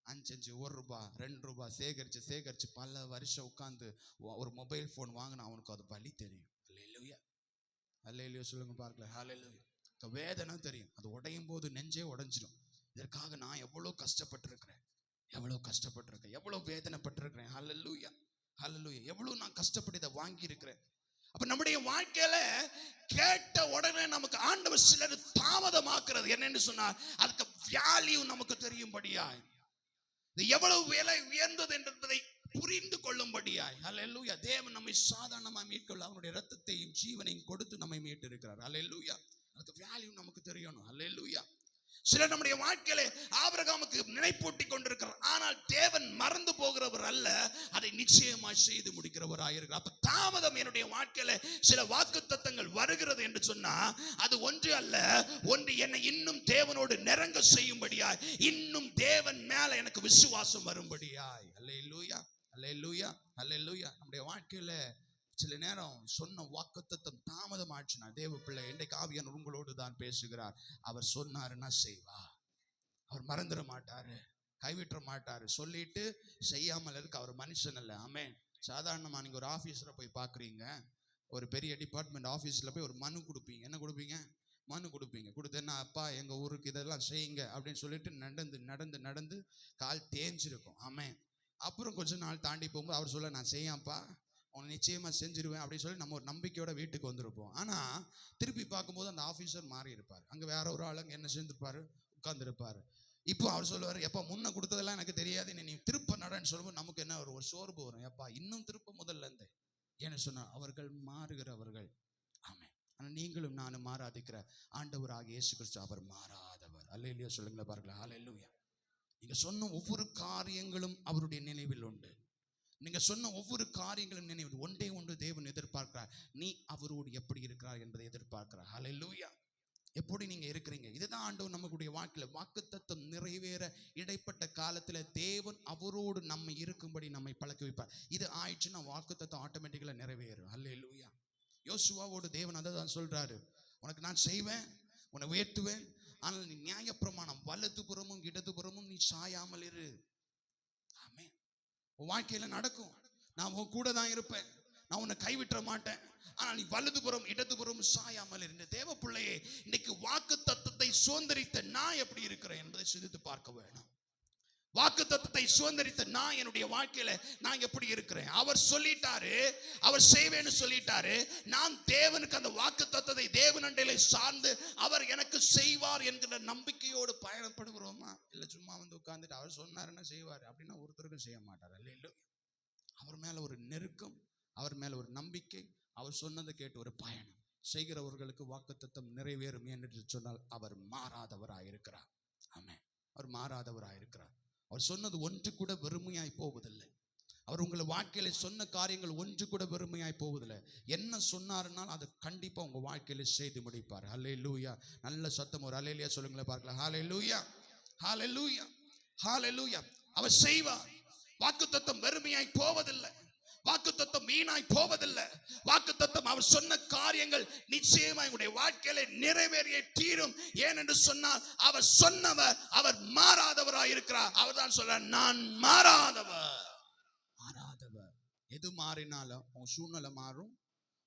5 1 ரூபாய் 2 ரூபாய் சேகரிச்சு பல வருஷம் உட்கார்ந்து ஒரு மொபைல் போன் வாங்கினா அவனுக்கு அது வலி தெரியும். அல்லேலூயா. அல்லேலூயா சொல்லுங்க பார்க்கலாம். அல்லேலூயா. வேதனை தெரியும், அது உடையும் போது நெஞ்சே உடைஞ்சிடும். இதற்காக நான் எவ்வளவு கஷ்டப்பட்டிருக்கிறேன், எவ்வளவு வேதனைப்பட்டிருக்கிறேன். அல்லேலூயா. அல்லேலூயா. எவ்வளவு நான் கஷ்டப்பட்டு இதை வாங்கி இருக்கிறேன். அப்ப நம்முடைய வாழ்க்கையில கேட்ட உடனே நமக்கு ஆண்டவர் சிலர் தாமதமாக்குறது என்னன்னு சொன்னார், அதுக்கு வேல்யூ நமக்கு தெரியும்படியாய், எவ்வளவு விலை உயர்ந்தது என்பதை புரிந்து கொள்ளும்படியாய். அல்லேலூயா. தேவன் நம்மை சாதாரணமா மீட்கொள்ள அவருடைய ரத்தத்தையும் ஜீவனையும் கொடுத்து நம்மை மீட்டு இருக்கிறார். அல்லேலூயா. அதுக்கு வேல்யூ நமக்கு தெரியணும். அல்லேலூயா. சிலர் நம்முடைய வாழ்க்கையில ஆபிரகாமுக்கு நினைப்பூட்டி கொண்டிருக்கிறார், ஆனால் தேவன் மறந்து போகிறவர் அல்ல, அதை நிச்சயமாய் செய்து முடிக்கிறவராயிருக்கிறார். அப்ப தாமதம் என்னுடைய வாழ்க்கையில சில வாக்குத்தத்தங்கள் வருகிறது என்று சொன்னா, அது ஒன்று அல்ல, ஒன்று என்னை இன்னும் தேவனோடு நெருங்க செய்யும்படியாய், இன்னும் தேவன் மேல எனக்கு விசுவாசம் வரும்படியாய். அல்லேலூயா. அல்லேலூயா, அல்லேலூயா. நம்முடைய வாழ்க்கையில சில நேரம் சொன்ன வாக்குத்தத்தம் தாமதம் ஆச்சுன்னா, தேவ பிள்ளை, இன்றைக்கு ஆவியானவர் உங்களோடு தான் பேசுகிறார். அவர் சொன்னாருன்னா செய்வார். அவர் மறந்துட மாட்டாரு, கைவிட்டுற மாட்டாரு. சொல்லிட்டு செய்யாமல் இருக்க அவர் மனுஷன் அல்ல. ஆமென். சாதாரணமா நீங்க ஒரு ஆபீஸ்ல போய் பாக்குறீங்க, ஒரு பெரிய டிபார்ட்மெண்ட் ஆபீஸ்ல போய் ஒரு மனு கொடுப்பீங்க. என்ன கொடுப்பீங்க? மனு கொடுப்பீங்க. கொடுத்தேன்னா, அப்பா எங்க ஊருக்கு இதெல்லாம் செய்யுங்க அப்படின்னு சொல்லிட்டு நடந்து நடந்து நடந்து கால் தேஞ்சிருக்கும். ஆமென். அப்புறம் கொஞ்ச நாள் தாண்டி போகும்போது அவர் சொல்ல, நான் செய்யாப்பா, உன்னை நிச்சயமா செஞ்சிருவேன் அப்படின்னு சொல்லி நம்ம ஒரு நம்பிக்கையோட வீட்டுக்கு வந்திருப்போம். ஆனா திருப்பி பார்க்கும்போது அந்த ஆபீசர் மாறி இருப்பார். அங்க வேற ஒரு ஆளுங்க என்ன செஞ்சிருப்பாரு? உட்கார்ந்துருப்பாரு. இப்போ அவர் சொல்லுவார், எப்பா முன்ன கொடுத்ததெல்லாம் எனக்கு தெரியாது, நீ திருப்ப நடன்னு சொல்லும்போது நமக்கு என்ன ஒரு சோர்வு வரும். எப்பா இன்னும் திருப்ப முதல்ல இருந்து என்ன சொன்னா, அவர்கள் மாறுகிறவர்கள். ஆமென். ஆனா நீங்களும் நானும் மாறாதிக்கிற ஆண்டவராகிய இயேசு கிறிஸ்து அவர் மாறாதவர். அல்லேலூயா சொல்லுங்களேன் பாருங்களேன். அல்லேலூயா. நீங்க சொன்ன ஒவ்வொரு காரியங்களும் அவருடைய நினைவில் உண்டு. நீங்க சொன்ன ஒவ்வொரு காரியங்களும் நினைவில் ஒன்றே ஒன்று தேவன் எதிர்பார்க்கிறார், நீ அவரோடு எப்படி இருக்கிறார் என்பதை எதிர்பார்க்கிறார். அல்லேலூயா. எப்படி நீங்க இருக்கிறீங்க? இதுதான் ஆண்டவர் நம்மளுடைய வாழ்க்கையில வாக்குத்தத்தம் நிறைவேற இடைப்பட்ட காலத்துல தேவன் அவரோடு நம்ம இருக்கும்படி நம்மை பழக்க வைப்பார். இது ஆயிடுச்சுன்னா வாக்குத்தத்தம் ஆட்டோமேட்டிக்கலா நிறைவேறும். அல்லேலூயா. யோசுவாவோடு தேவன் அதை தான் சொல்றாரு, உனக்கு நான் செய்வேன், உன்னை உயர்த்துவேன், ஆனால் நீ நியாயப்பிரமாணம் வலது புறமும் இடது புறமும் நீ சாயாமல் இரு. ஆமென். உன் வாழ்க்கையில நடக்கும். நான் உன் கூட தான் இருப்பேன், நான் உன்னை கைவிட்டுற மாட்டேன், ஆனால் நீ வலதுபுறம் இடதுபுறம் சாயாமல் இருந்த தேவ பிள்ளையே, இன்னைக்கு வாக்கு தத்தத்தை சுதந்திரித்த நான் எப்படி இருக்கிறேன் என்பதை சிந்தித்து பார்க்க வேணும். வாக்கு தத்தத்தை சுதந்திரித்த நான் என்னுடைய வாழ்க்கையில நான் எப்படி இருக்கிறேன்? அவர் சொல்லிட்டாரு, அவர் செய்வேன்னு சொல்லிட்டாரு. நான் தேவனுக்கு அந்த வாக்கு தத்தத்தை தேவனண்டையில சார்ந்து அவர் எனக்கு செய்வார் என்கிற நம்பிக்கையோடு பயணப்படுகிறோமா? இல்ல சும்மா வந்து உட்கார்ந்துட்டு அவர் சொன்னாருன்னா செய்வார் அப்படின்னா ஒருத்தருக்கும் செய்ய மாட்டார். இல்ல, அவர் மேல ஒரு நெருக்கம், அவர் மேல ஒரு நம்பிக்கை, அவர் சொன்னதை கேட்டு ஒரு பயணம் செய்கிறவர்களுக்கு வாக்குத்தத்தம் நிறைவேறும் என்று சொன்னால் அவர் மாறாதவராயிருக்கிறார். ஆமென். அவர் மாறாதவராயிருக்கிறார். அவர் சொன்னது ஒன்று கூட வெறுமையாய் போவதில்லை. அவர் உங்களை வாழ்க்கையில சொன்ன காரியங்கள் ஒன்று கூட வெறுமையாய் போவதில்லை. என்ன சொன்னாருனால் அதை கண்டிப்பா உங்க வாழ்க்கையில செய்து முடிப்பார். ஹல்லேலூயா. நல்ல சத்தம் ஒரு ஹல்லேலூயா சொல்லுங்களேன் பார்க்கலாம். ஹல்லேலூயா, ஹல்லேலூயா, ஹல்லேலூயா. அவர் செய்வார். வாக்குத்தத்தம் வெறுமையாய் போவதில்லை, வாக்குத்தத்தம் வீணாய் போவதில்லை. வாக்குத்தத்தம் அவர் சொன்ன காரியங்கள் நிச்சயமா உங்களுடைய வாழ்க்கையில நிறைவேறிய தீரும். ஏனென்று சொன்னால் அவர் சொன்னவர், அவர் மாறாதவராய் இருக்கிறார். அவர் தான் சொல்றார், நான் மாறாதவர். மாறாதவர். எது மாறினாலும் உன் சூழ்நிலை மாறும்,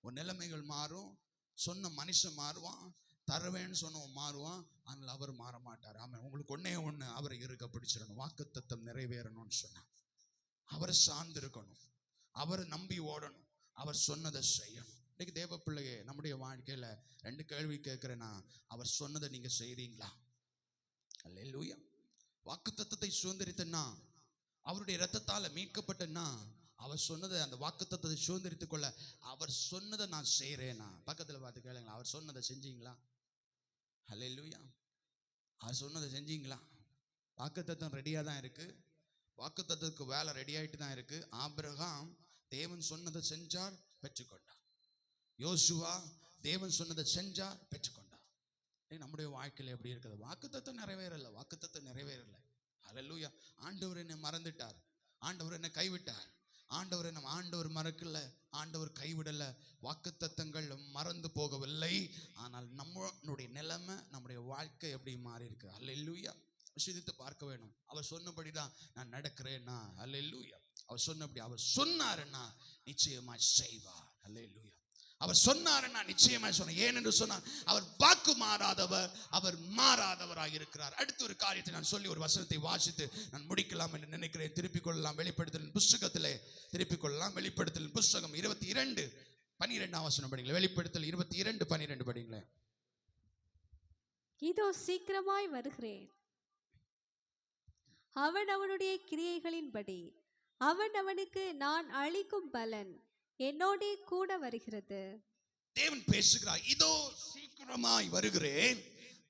உன் நிலைமைகள் மாறும், சொன்ன மனுஷன் மாறுவான், தருவேன்னு சொன்னவன் மாறுவான், ஆனால் அவர் மாற மாட்டார். ஆமென். உங்களுக்கு ஒன்னே ஒண்ணு, அவரை இருக்க பிடிச்சிடணும். வாக்குத்தத்தம் நிறைவேறணும்னு சொன்னா அவரை சார்ந்து இருக்கணும், அவரை நம்பி ஓடணும், அவர் சொன்னதை செய்யணும். இன்னைக்கு தேவ பிள்ளையே, நம்முடைய வாழ்க்கையில 2 கேள்வி கேட்கிறேன்னா, அவர் சொன்னதை நீங்க செய்றீங்களா? அல்லேலூயா. வாக்குத்தத்தத்தை சுதந்திரித்தனா, அவருடைய இரத்தத்தால மீட்கப்பட்டனா, அவர் சொன்னதை அந்த வாக்குத்தத்தத்தை சுதந்திரித்துக் கொள்ள அவர் சொன்னதை நான் செய்றேனா? பக்கத்துல பார்த்து கேளுங்களா, அவர் சொன்னதை செஞ்சீங்களா? அல்லேலூயா. அவர் சொன்னதை செஞ்சீங்களா? வாக்குத்தத்தம் ரெடியா தான் இருக்கு, வாக்குத்தத்தத்துக்கு வேலை ரெடி ஆயிட்டு தான் இருக்கு. ஆபிரகாம் தேவன் சொன்னதை செஞ்சார், பெற்றுக்கொண்டார். யோசுவா தேவன் சொன்னதை செஞ்சார், பெற்றுக்கொண்டார். நம்முடைய வாழ்க்கையில எப்படி இருக்குது? வாக்குத்தத்தம் நிறைவேறல, வாக்குத்தத்தம் நிறைவேறல. ஹல்லேலூயா. ஆண்டவர் என்னை மறந்துட்டார், ஆண்டவர் என்னை கைவிட்டார், ஆண்டவர் மறக்கல, ஆண்டவர் கைவிடல. வாக்குத்தத்தங்கள் மறந்து போகவில்லை. ஆனால் நம்மளுடைய நிலைமை, நம்முடைய வாழ்க்கை எப்படி மாறி இருக்கு? ஹல்லேலூயா. சிந்தித்து பார்க்க வேணும். அவர் சொன்னபடிதான் நான் நடக்கிறேன்னா, அல்லேலூயா. அவர் சொன்னபடி அவர் சொன்னாருன்னா நிச்சயமாய் செய்வார். அல்லேலூயா. அவர் சொன்னாருன்னா நிச்சயமாய் சொன்னார். ஏனென்று சொன்னார், அவர் வாக்கு மாறாதவர், அவர் மாறாதவராக இருக்கிறார். அடுத்த ஒரு காரியத்தை நான் சொல்லி ஒரு வசனத்தை வாசித்து நான் முடிக்கலாம் என்று நினைக்கிறேன். திருப்பிக் கொள்ளலாம். வெளிப்படுத்தலின் புஸ்தகத்திலே திருப்பிக் கொள்ளலாம். வெளிப்படுத்தலின் புஸ்தகம் 22:12 வசனம் படிங்களேன். வெளிப்படுத்தல் 22:12 படிங்களேன். இதோ சீக்கிரமாய் வருகிறேன், அவன் அவனுடைய கிரியைகளின்படி அவன் அவனுக்கு நான் அளிக்கும் பலன் என்னோடே கூட வருகிறது. தேவன் பேசுகிறார், இதோ சீக்கிரமாய் வருகிறேன்,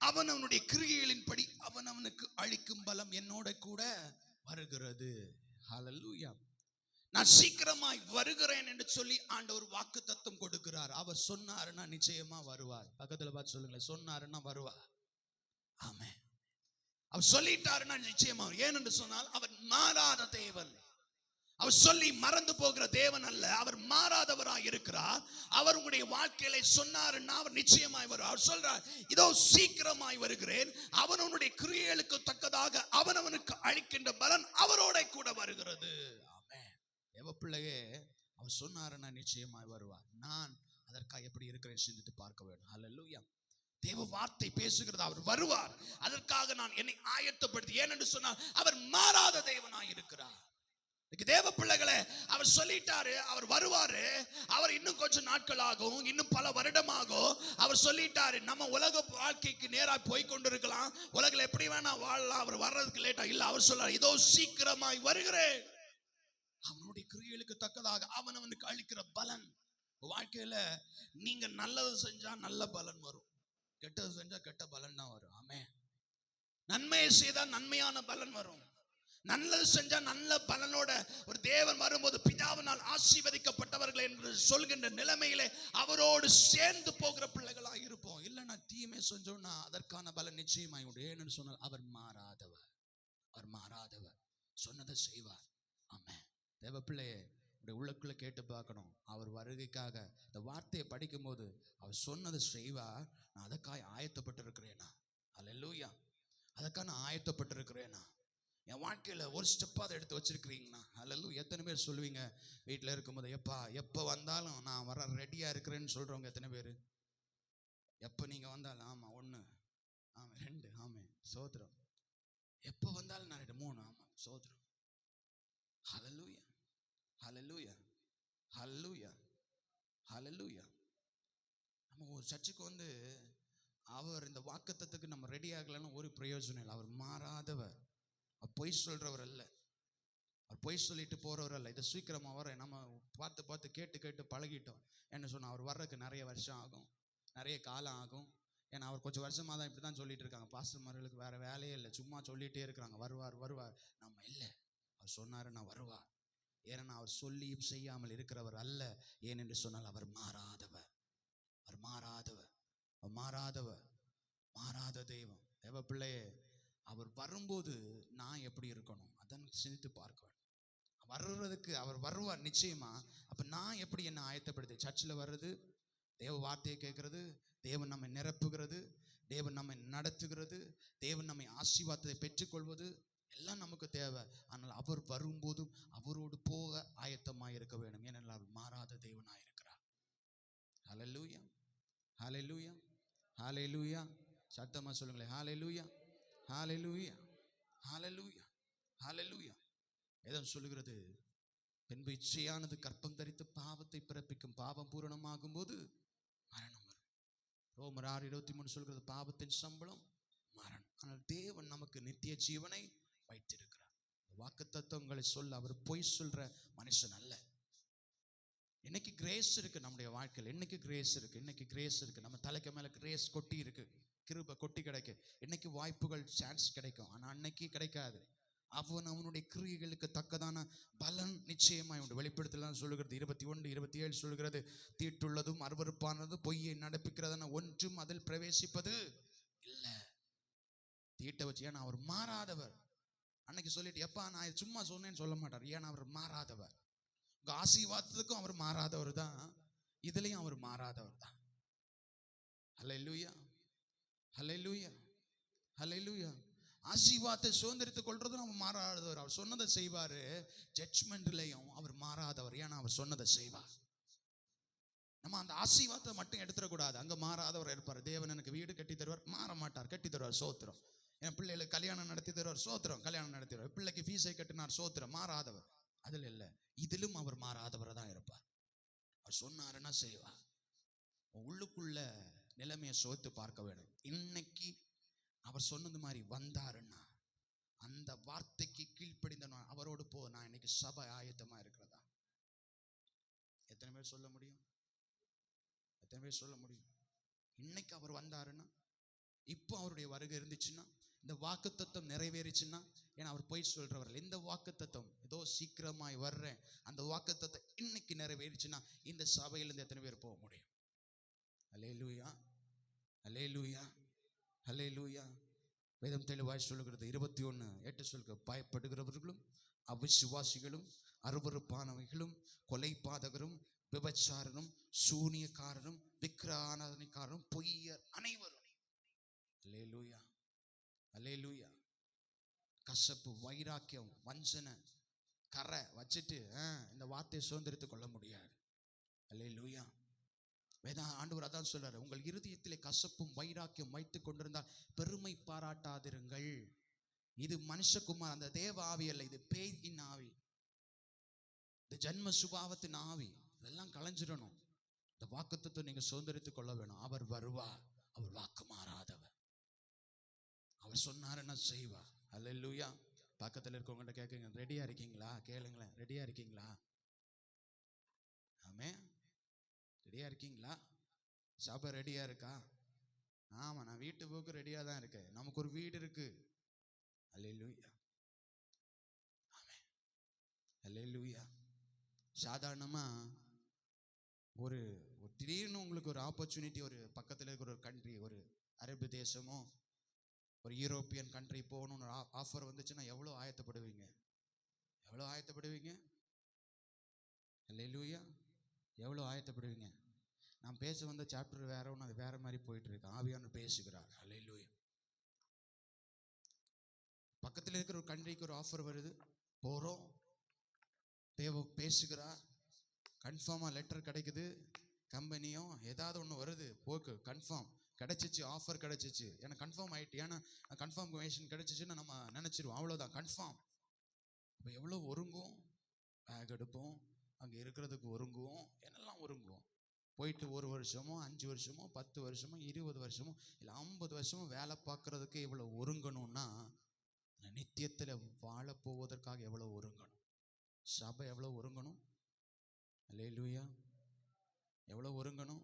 அவன் அவனுடைய கிரியைகளின்படி அவன் அவனுக்கு அளிக்கும் பலம் என்னோட கூட வருகிறது. ஹல்லேலூயா. நான் சீக்கிரமாய் வருகிறேன் என்று சொல்லி ஆண்டவர் வாக்குத்தத்தம் கொடுக்கிறார். அவர் சொன்னாருன்னா நிச்சயமா வருவார். பக்கத்துல பார்த்து சொல்லுங்களேன், சொன்னாருன்னா வருவார். ஆமென். அவர் சொல்லிட்டாருன்னா நிச்சயமா. ஏனென்று சொன்னால் அவர் மாறாத தேவன். அவர் அவர் சொல்லி மறந்து போகிற தேவன் அல்ல. அவர் மாறாதவராய் இருக்கிறார். அவர் உங்களுடைய வாழ்க்கையில சொன்னாருன்னா அவர் நிச்சயமாய் வருவார். அவர் சொல்றார், இதோ சீக்கிரமாய் வருகிறேன், அவனுடைய கிரியைகளுக்கு தக்கதாக அவனவனுக்கு அளிக்கின்ற பலன் அவரோட கூட வருகிறது. ஆமென். தேவ பிள்ளையே, அவர் சொன்னாருன்னா நிச்சயமாய் வருவார். நான் அதற்காக எப்படி இருக்கிறேன் சிந்தித்து பார்க்க வேண்டும். ஹல்லேலூயா. தேவ வார்த்தை பேசுகிறது, அவர் வருவார். அதற்காக நான் என்னை ஆயத்தப்படுத்தி, ஏனென்று சொன்னால் அவர் மாறாத தேவனாய் இருக்கிறார். தேவ பிள்ளைகளே, அவர் சொல்லிட்டாரு, அவர் வருவாரு. அவர் இன்னும் கொஞ்சம் நாட்கள் ஆகும், இன்னும் பல வருடமாகும். அவர் சொல்லிட்டாரு, நம்ம உலக வாழ்க்கைக்கு நேரா போய் கொண்டிருக்கலாம், உலகில் எப்படி வேணா வாழலாம். அவர் வர்றதுக்கு லேட்டா இல்ல. அவர் சொல்றார், இதோ சீக்கிரமாய் வருகிறேன். அவனுடைய கிரியைகளுக்கு தக்கதாக அவனவனுக்கு அளிக்கிற பலன். வாழ்க்கையில நீங்க நல்லது செஞ்சா நல்ல பலன் வரும், கெட்டது செஞ்சா கெட்ட பலன் தான் வரும். ஆமென். நன்மையை செய்தா நன்மையான பலன் வரும். நல்லது செஞ்சா நல்ல பலனோட ஒரு தேவன் வரும்போது பிதாவினால் ஆசீர்வதிக்கப்பட்டவர்கள் என்று சொல்கின்ற நிலைமையிலே அவரோடு சேர்ந்து போகிற பிள்ளைகளா இருப்போம். இல்லைன்னா தீமை செஞ்சோம்னா அதற்கான பலன் நிச்சயமாய் உண்டு. ஏன்னு சொன்னால் அவர் மாறாதவர். அவர் மாறாதவர், சொன்னதை செய்வார். ஆமென். தேவ பிள்ளையே, உள்ளுக்குள்ள கேட்டு பார்க்கணும், அவர் வருகைக்காக இந்த வார்த்தையை படிக்கும் போது அவர் சொன்னதை செய்வார். நான் அதற்காக ஆயத்தப்பட்டு இருக்கிறேனா? அல்லேலூயா. அதற்காக நான் ஆயத்தப்பட்டு இருக்கிறேனா? என் வாழ்க்கையில ஒரு ஸ்டெப்பா அதை எடுத்து வச்சிருக்கிறீங்கன்னா? அல்லேலூயா. எத்தனை பேர் சொல்லுவீங்க வீட்டில் இருக்கும்போது, எப்போ வந்தாலும் நான் வர ரெடியா இருக்கிறேன்னு சொல்றவங்க எத்தனை பேர்? எப்போ நீங்க வந்தாலும் ஆமா 1, ஆமா 2, ஆமா சோத்திரம். எப்போ வந்தாலும் நான் 3, ஆமா சோத்திரம். ஹல்லேலூயா. ஹல்லேலூயா. ஹல்லேலூயா. ஹல்லேலூயா. நம்ம ஒரு சர்ச்சுக்கு வந்து அவர் இந்த வாக்குத்தத்தத்துக்கு நம்ம ரெடி ஆகலன்னு ஒரு பிரயோஜனம் இல்லை. அவர் மாறாதவர். அவர் பொய் சொல்றவர் அல்ல. அவர் பொய் சொல்லிட்டு போறவர் அல்ல. இதை சீக்கிரமா வர நம்ம பார்த்து பார்த்து கேட்டு கேட்டு பழகிட்டோம். என்ன சொன்னா, அவர் வர்றதுக்கு நிறைய வருஷம் ஆகும், நிறைய காலம் ஆகும். ஏன்னா அவர் கொஞ்சம் வருஷமா தான் இப்படி தான் சொல்லிட்டு இருக்காங்க. பாஸ்டர்மார்களுக்கு வேற வேலையே இல்லை, சும்மா சொல்லிட்டே இருக்கிறாங்க, வருவார் வருவார். நம்ம இல்லை, அவர் சொன்னாருன்னா வருவார். ஏன்னா அவர் சொல்லியும் செய்யாமல் இருக்கிறவர் அல்ல. ஏனென்று சொன்னால் அவர் மாறாதவர். அவர் மாறாதவர். அவர் மாறாதவர். மாறாத தெய்வம். தேவ பிள்ளையே, அவர் வரும்போது நான் எப்படி இருக்கணும் அதான் சிந்தித்து பார்க்க வேண்டும். வர்றதுக்கு அவர் வருவார் நிச்சயமா. அப்ப நான் எப்படி என்ன ஆயத்தப்படுது? சர்ச்சில் வர்றது, தேவ வார்த்தையை கேட்கறது, தேவன் நம்மை நிரப்புகிறது, தேவன் நம்மை நடத்துகிறது, தேவன் நம்மை ஆசீர்வாதத்தை பெற்றுக்கொள்வது எல்லாம் நமக்கு தேவை. ஆனால் அவர் வரும்போதும் அவரோடு போக ஆயத்தமாக இருக்க வேண்டும். ஏனென்றால் அவர் மாறாத தேவனாக இருக்கிறார். ஹல்லேலூயா. ஹல்லேலூயா. ஹல்லேலூயா. சத்தமா சொல்லுங்களேன், ஹல்லேலூயா. ஹல்லேலூயா. ஹல்லேலூயா. ஹல்லேலூயா. வேதம் சொல்லுகிறது, பின்பு இச்சையானது கற்பம் தரித்து பாவத்தை பிறப்பிக்கும், பாவம் பூரணமாகும் போது மரணம் வரும். ரோமர் 6:23 சொல்கிறது, பாவத்தின் சம்பளம் மரணம். ஆனால் தேவன் நமக்கு நித்திய ஜீவனை வைத்திருக்கிறார். வாக்குத்தத்தங்களை சொல்ல அவர் பொய் சொல்ற மனுஷன் அல்ல. இன்னைக்கு கிரேஸ் இருக்கு நம்முடைய வாழ்க்கையில். இன்னைக்கு கிரேஸ் இருக்கு. இன்னைக்கு கிரேஸ் இருக்கு. நம்ம தலைக்கு மேல கிரேஸ் கொட்டி இருக்கு, கிருபை கொட்டி கிடைக்கும். இன்னைக்கு வாய்ப்புகள் சான்ஸ் கிடைக்கும். ஆனா அன்னைக்கு கிடைக்காது. அவனுடைய கிரியைகளுக்கு தக்கதான பலன் நிச்சயமாய் உண்டு. வெளிப்படுத்தலாம் சொல்லுகிறது 21:27 சொல்லுகிறது, தீட்டுள்ளதும் அருவருப்பானதும் பொய்யை நடப்பிக்கிறதான ஒன்றும் அதில் பிரவேசிப்பது இல்லை. தீட்டை வச்சு, ஏன்னா அவர் மாறாதவர். அன்னைக்கு சொல்லிட்டு எப்பா நான் சும்மா சொன்னேன்னு சொல்ல மாட்டார். ஏன்னா அவர் மாறாதவர். உங்க ஆசீர்வாதத்துக்கும் அவர் மாறாதவர் தான், இதுலயும் அவர் மாறாதவர் தான். ஹல்லேலூயா. ஹல்லேலூயா. ஹல்லேலூயா. ஆசீர்வாதத்தை சுதந்திரித்துக் கொள்றது நம்ம மாறாதவர். அவர் சொன்னதை செய்வாரு. ஜட்ஜ்மெண்ட்லயும் அவர் மாறாதவர். ஏன்னா அவர் சொன்னதை செய்வார். நம்ம அந்த ஆசீர்வாதத்தை மட்டும் எடுத்துடக்கூடாது. அங்க மாறாதவர் இருப்பார். தேவன் எனக்கு வீடு கட்டி தருவார், மாற மாட்டார், கட்டி தருவார், சோத்திரம். என் பிள்ளைகளுக்கு கல்யாணம் நடத்தி தருவார், சோத்திரம், கல்யாணம் நடத்தி தருவார். பிள்ளைக்கு ஃபீஸை கட்டினார், சோத்திரம். மாறாதவர். அதில் இல்லை, இதிலும் அவர் மாறாதவரை தான் இருப்பார். அவர் சொன்னாருன்னா செய்வார். உள்ளுக்குள்ள நிலைமையை சோத்து பார்க்க வேண்டும். இன்னைக்கு அவர் சொன்னது மாதிரி வந்தாருன்னா அந்த வார்த்தைக்கு கீழ்ப்படிந்த அவரோடு போ. நான் இன்னைக்கு சபை ஆயத்தமா இருக்கிறதா? எத்தனை பேர் சொல்ல முடியும்? எத்தனை பேர் சொல்ல முடியும்? இன்னைக்கு அவர் வந்தாருன்னா, இப்போ அவருடைய வருகை இருந்துச்சுன்னா, இந்த வாக்குத்தத்தம் நிறைவேறிச்சுன்னா, ஏன்னா அவர் போய் சொல்றவர். இந்த வாக்குத்தத்தம் ஏதோ சீக்கிரமாய் வர்றேன், அந்த வாக்குத்தத்தம் இன்னைக்கு நிறைவேறிச்சுன்னா இந்த சபையிலிருந்து எத்தனை பேர் போக முடியும்? அல்லேலூயா. அல்லேலூயா. அல்லேலூயா. வேதம் தெளிவாய் சொல்லுகிறது 21:8 சொல்லுங்க, பயப்படுகிறவர்களும் அவிசுவாசிகளும் அருவருப்பானவைகளும், கொலைபாதகரும், விபச்சாரரும், சூனியக்காரரும், விக்கிரகாராதனைக்காரரும், பொய்யர் அனைவரும். அல்லேலூயா, அல்லேலூயா. கசப்பு, வைராக்கியம், வஞ்சனை, கரை வச்சுட்டு இந்த வார்த்தையை சுதந்திரித்துக் கொள்ள முடியாது. அல்லேலூயா. ஆண்டவர் அதான் சொல்றாரு, உங்கள் இருதயத்திலே கசப்பும் வைராக்கியம் வைத்துக் கொண்டிருந்தால் பெருமை பாராட்டாதிருங்கள். இது மனுஷகுமார், அந்த தேவ ஆவி அல்ல, இது பேயின் ஆவி, இந்த ஜன்ம சுபாவத்தின் ஆவி. இதெல்லாம் களைஞ்சிடணும். இந்த வாக்குத்தத்தை நீங்க சுதந்திரித்துக் கொள்ள வேணும். அவர் வருவார், அவர் வாக்கு மாறாதவர், அவர் சொன்னாருன்னா செய்வார். அல்லேலூயா. பக்கத்தில் இருக்கவங்கள்ட்ட கேட்குங்க, ரெடியா இருக்கீங்களா? கேளுங்களேன், ரெடியா இருக்கீங்களா? ஆமே, ரெடியா இருக்கீங்களா? சபை ரெடியா இருக்கா? ஆமா, நான் வீட்டு போக்கு ரெடியா தான் இருக்கேன். நமக்கு ஒரு வீடு இருக்கு. அல்லேலூயா, ஆமே, அல்லேலூயா. சாதாரணமா ஒரு திடீர்னு உங்களுக்கு ஒரு ஆப்பர்ச்சுனிட்டி, ஒரு பக்கத்தில் இருக்கிற ஒரு கண்ட்ரி, ஒரு அரபு தேசமோ ஒரு யூரோப்பியன் கண்ட்ரி போகணும்னு ஆஃபர் வந்துச்சுன்னா எவ்வளோ ஆயத்தப்படுவீங்க? எவ்வளோ ஆயத்தப்படுவீங்க? அல்லேலூயா, எவ்வளோ ஆயத்தப்படுவீங்க? நான் பேச வந்த சாப்டர் வேற ஒன்று, அது வேற மாதிரி போயிட்டு இருக்கு. ஆவியானவர் பேசுகிறார். அல்லேலூயா. பக்கத்தில் இருக்கிற ஒரு கண்ட்ரிக்கு ஒரு ஆஃபர் வருது, போகிறோம், தேவ பேசுகிறார், கன்ஃபார்மாக லெட்டர் கிடைக்குது, கம்பெனியும் ஏதாவது ஒன்று வருது, போக்கு கன்ஃபார்ம் கிடைச்சிச்சு, ஆஃபர் கிடைச்சிச்சு, எனக்கு கன்ஃபார்ம் ஆகிட்டு. ஏன்னா கன்ஃபார்மேஷன் கிடைச்சிச்சுன்னு நம்ம நினச்சிருவோம், அவ்வளோதான் கன்ஃபார்ம். இப்போ எவ்வளோ ஒருங்குவோம், பேக் எடுப்போம், அங்கே இருக்கிறதுக்கு ஒருங்குவோம், என்னெல்லாம் ஒருங்குவோம். போயிட்டு 1 வருஷமோ 5 வருஷமோ 10 வருஷமோ 20 வருஷமோ இல்லை 50 வருஷமோ வேலை பார்க்குறதுக்கு எவ்வளோ ஒருங்கணும்னா, நித்தியத்தில் வாழப்போவதற்காக எவ்வளோ ஒருங்கணும். சபை எவ்வளோ ஒருங்கணும். அல்லேலூயா, எவ்வளோ ஒருங்கணும்.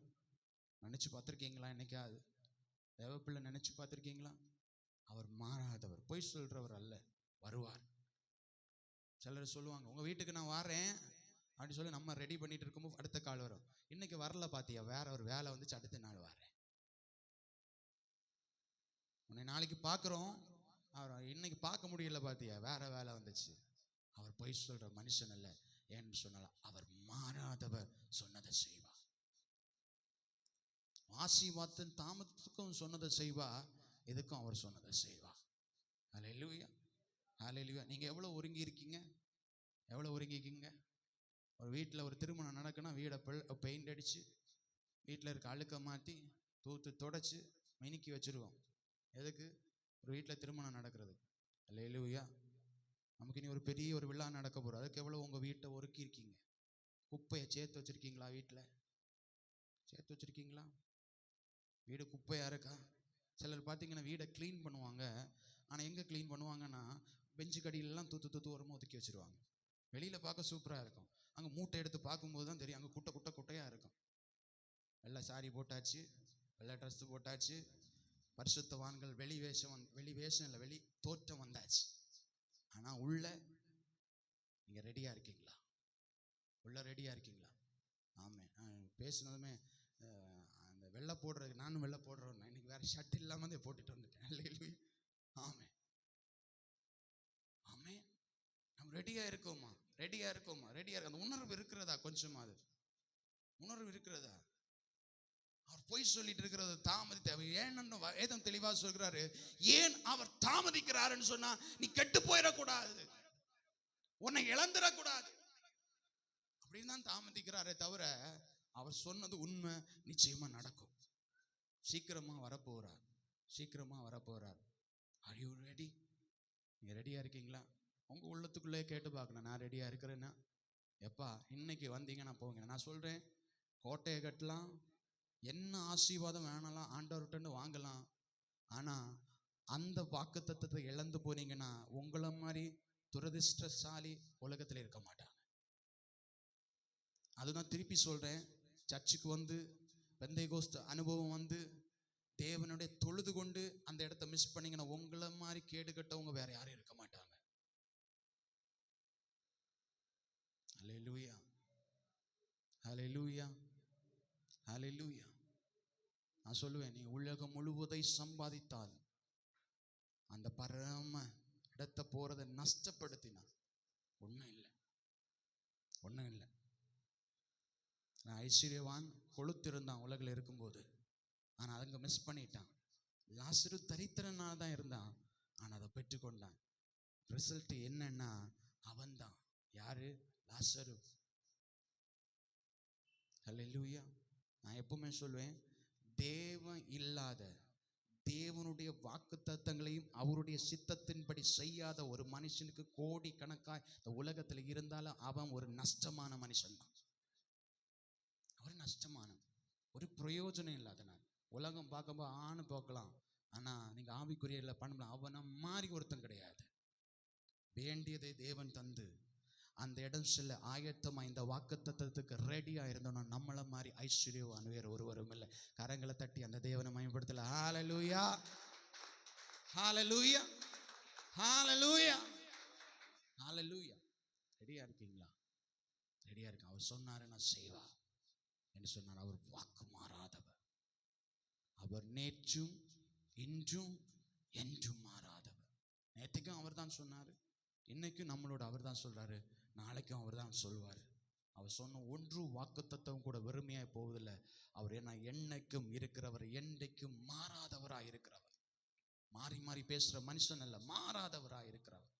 நினச்சி பார்த்துருக்கீங்களா? என்னைக்காவது தேவப்பிள்ளை நினச்சி பார்த்துருக்கீங்களா? அவர் மாறாதவர், பொய் சொல்கிறவர் அல்ல, வருவார். சிலர் சொல்லுவாங்க, உங்கள் வீட்டுக்கு நான் வாரேன் அப்படின்னு சொல்லி நம்ம ரெடி பண்ணிட்டு இருக்கும்போது அடுத்த கால் வரும், இன்னைக்கு வரல பார்த்தியா, வேற ஒரு வேலை வந்துச்சு, அடுத்த நாள் வரேன். உன்னை நாளைக்கு பார்க்குறோம், அவர் இன்னைக்கு பார்க்க முடியல பார்த்தியா, வேற வேலை வந்துச்சு. அவர் பொய் சொல்கிற மனுஷன் அல்ல. ஏன்னு சொன்னாலும் அவர் மாறாதவர், சொன்னதை செய்வார். ஆசீர்வாதத்தின் தாமதத்துக்கும் சொன்னதை செய்வா, இதுக்கும் அவர் சொன்னதை செய்வா. அல்லேலூயா, அல்லேலூயா. நீங்க எவ்வளவு ஒருங்கி இருக்கீங்க? எவ்வளவு ஒருங்கிக்கீங்க? ஒரு வீட்டில் ஒரு திருமணம் நடக்குன்னா வீடை பெயிண்ட் அடிச்சு, வீட்டில் இருக்க அழுக்க மாற்றி தூத்து தொடச்சி மினுக்கி வச்சிருவோம். எதுக்கு? ஒரு வீட்டில் திருமணம் நடக்கிறது. அல்லேலூயா. நமக்கு இனி ஒரு பெரிய ஒரு விழா நடக்க போகிறோம், அதுக்கு எவ்வளோ உங்கள் வீட்டை ஒருக்கி இருக்கீங்க? குப்பையை சேர்த்து வச்சிருக்கீங்களா? வீட்டில் சேர்த்து வச்சிருக்கீங்களா? வீடு குப்பையாக இருக்கா? சிலர் பார்த்தீங்கன்னா வீடை க்ளீன் பண்ணுவாங்க, ஆனால் எங்கே க்ளீன் பண்ணுவாங்கன்னா பெஞ்சு கடியிலலாம் தூத்து தூத்து ஓரமாக ஒதுக்கி வச்சுருவாங்க. வெளியில் பார்க்க சூப்பராக இருக்கும், அங்கே மூட்டை எடுத்து பார்க்கும்போது தான் தெரியும், அங்கே குட்டையாக இருக்கும். வெள்ளை சாரி போட்டாச்சு, வெள்ளை ட்ரெஸ்ஸு போட்டாச்சு, பரிசுத்தவான்கள் வெளி வேஷம் இல்லை, வெளி தோற்றம் வந்தாச்சு. ஆனால் உள்ள நீங்கள் ரெடியாக இருக்கீங்களா? உள்ள ரெடியாக இருக்கீங்களா? ஆமாம், பேசுனதுமே அந்த வெள்ளை போடுறதுக்கு, நானும் வெள்ளை போடுறேன், இன்னைக்கு வேற ஷர்ட் இல்லாமல் தான் போட்டுட்டு வந்துட்டேன். ஆமே, ஆமே. நம்ம ரெடியா இருக்கோமா? ரெடியா இருக்கோமா? ரெடியா இருக்க அந்த உணர்வு இருக்கிறதா? கொஞ்சமாவது உணர்வு இருக்கிறதா? அவர் பொய் சொல்லிட்டு இருக்கிறது தாமதித்த ஏன்னு வேதம் தெளிவா சொல்கிறாரு. ஏன் அவர் தாமதிக்கிறாருன்னு சொன்னா, நீ கெட்டு போயிடக்கூடாது, உன்னை இழந்துடக்கூடாது அப்படின்னு தான் தாமதிக்கிறாரே தவிர, அவர் சொன்னது உண்மை, நிச்சயமா நடக்கும். சீக்கிரமா வரப்போறார், சீக்கிரமா வரப்போறார். Are you ready? நீங்க ரெடியா இருக்கீங்களா? உங்க உள்ளத்துக்குள்ளே கேட்டு பார்க்கணும், நான் ரெடியா இருக்கிறேன்னா. எப்பா இன்னைக்கு வந்தீங்கன்னா போங்க. நான் சொல்றேன், கோட்டையை கட்டலாம், என்ன ஆசீர்வாதம் வேணாலாம் ஆண்டவர்கிட்ட வாங்கலாம். ஆனா அந்த வாக்குத்தத்தத்தை இழந்து போனீங்கன்னா உங்களை மாதிரி துரதிர்ஷ்டசாலி உலகத்தில் இருக்க மாட்டாங்க. அதுதான் திருப்பி சொல்றேன், சர்ச்சுக்கு வந்து பெந்தைகோஸ்து அனுபவம் வந்து தேவனுடைய தொழுது கொண்டு அந்த இடத்த மிஸ் பண்ணீங்கன்னா உங்களை மாதிரி கேடு கட்டவங்க வேற யாரும் இருக்க மாட்டாங்க. ஹல்லேலூயா, ஹல்லேலூயா, ஹல்லேலூயா. நான் சொல்லுவேன், நீ உலகம் முழுவதை சம்பாதித்தால் அந்த பரம இடத்தை போறதை நஷ்டப்படுத்தினா ஒன்றும் இல்லை. ஐஸ்வர்யவான் கொளுத்திருந்தான் உலகில் இருக்கும்போது, ஆனால் அங்கே மிஸ் பண்ணிட்டான். லாசரு தரித்திரனாக தான் இருந்தான், ஆனால் அதை பெற்றுக்கொண்டான். ரிசல்ட் என்னன்னா அவன்தான். யாரு? லாசரு. ஹல்லேலூயா. நான் எப்பவுமே சொல்வேன், தேவன் இல்லாத, தேவனுடைய வாக்குத்தத்தங்களையும் அவருடைய சித்தத்தின்படி செய்யாத ஒரு மனுஷனுக்கு கோடி கணக்காய் இந்த உலகத்தில் இருந்தாலும் அவன் ஒரு நஷ்டமான மனுஷன் தான். அவர் நஷ்டமான, ஒரு பிரயோஜனம் இல்லாதனால. உலகம் பார்க்கும்போது ஆணு பார்க்கலாம், ஆனால் நீங்கள் ஆவிக்குரியல பண்ணலாம். அவனை மாறி ஒருத்தன் கிடையாது. வேண்டியதை தேவன் தந்து அந்த இடம் செல்ல ஆயத்தமா இந்த வாக்குத்தத்தத்துக்கு ரெடியா இருந்தோம்னா நம்மள மாதிரி ஐஸ்வர்யவான் வேறு ஒருவரும் இல்லை. கரங்களை தட்டி அந்த தேவனை மகிமைப்படுத்தல. ஹல்லேலூயா, ஹல்லேலூயா, ஹல்லேலூயா, ஹல்லேலூயா. ரெடியா இருக்கீங்களா? ரெடியா இருக்கு. அவர் சொன்னாரு நான் செய்வா என்று சொன்னார். அவர் வாக்கு மாறாதவர். அவர் நேற்றும் இன்றும் என்றும் மாறாதவர். நேற்றுக்கும் அவர் தான் சொன்னாரு, இன்னைக்கும் நம்மளோட அவர் தான் சொல்றாரு, நாளைக்கும் அவர் தான் சொல்வார். அவர் சொன்ன ஒன்று வாக்குத்தத்தம் கூட வெறுமையாய் போவதில்லை. அவர் என்ன என்னைக்கும் இருக்கிறவர், என்றைக்கும் மாறாதவராய் இருக்கிறவர். மாறி மாறி பேசுற மனுஷன் அல்ல, மாறாதவராய் இருக்கிறவர்.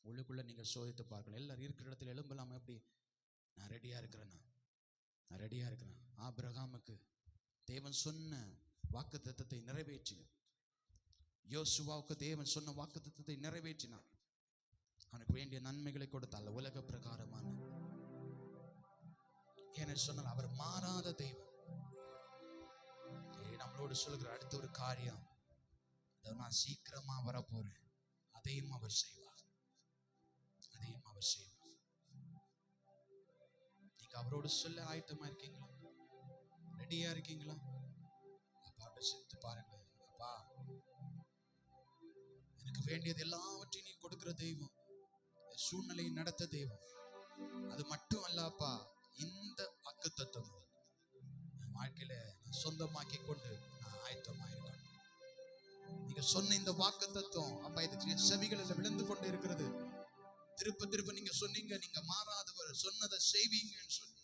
உள்ளுக்குள்ள நீங்க சோதித்து பார்க்கலாம். எல்லாரும் இருக்கிற இடத்துல எழும்பலாமா? எப்படி? நான் ரெடியா இருக்கிறேன்னா, நான் ரெடியா இருக்கிறேன். ஆபிரகாமுக்கு தேவன் சொன்ன வாக்குத்தத்தத்தை நிறைவேற்றினார். யோசுவாவுக்கு தேவன் சொன்ன வாக்குத்தத்தத்தை நிறைவேற்றினார். அவனுக்கு வேண்டிய நன்மைகளை கொடுத்தால் உலக பிரகாரமான. ஏன்னு சொன்னால் அவர் மாறாத தெய்வம். நம்மளோடு சொல்கிற அடுத்த ஒரு காரியம், நான் சீக்கிரமா வரப்போறேன், அதையும் அவர் செய்வார், அதையும் அவர் செய்வார். நீங்க அவரோடு சொல்ல ஆயத்தமா இருக்கீங்களா? ரெடியா இருக்கீங்களா? அப்பாட்ட சிரித்து பாருங்க. அப்பா, எனக்கு வேண்டியது எல்லாவற்றையும் நீ கொடுக்கிற தெய்வம், சூழ்நிலையை நடத்த தெய்வம். அது மட்டும் அல்லப்பா, இந்த வாக்குத்தத்தம் என் வாழ்க்கையில நான் சொந்தமாக்கி கொண்டு நான் ஆயத்தமா இருக்கணும். நீங்க சொன்ன இந்த வாக்குத்தத்தம் அப்பா, இது செவிகளில் விழுந்து கொண்டு இருக்கிறது. திருப்ப திருப்ப நீங்க சொன்னீங்க, நீங்க மாறாதவர், சொன்னதை செய்வீங்கன்னு சொல்லி.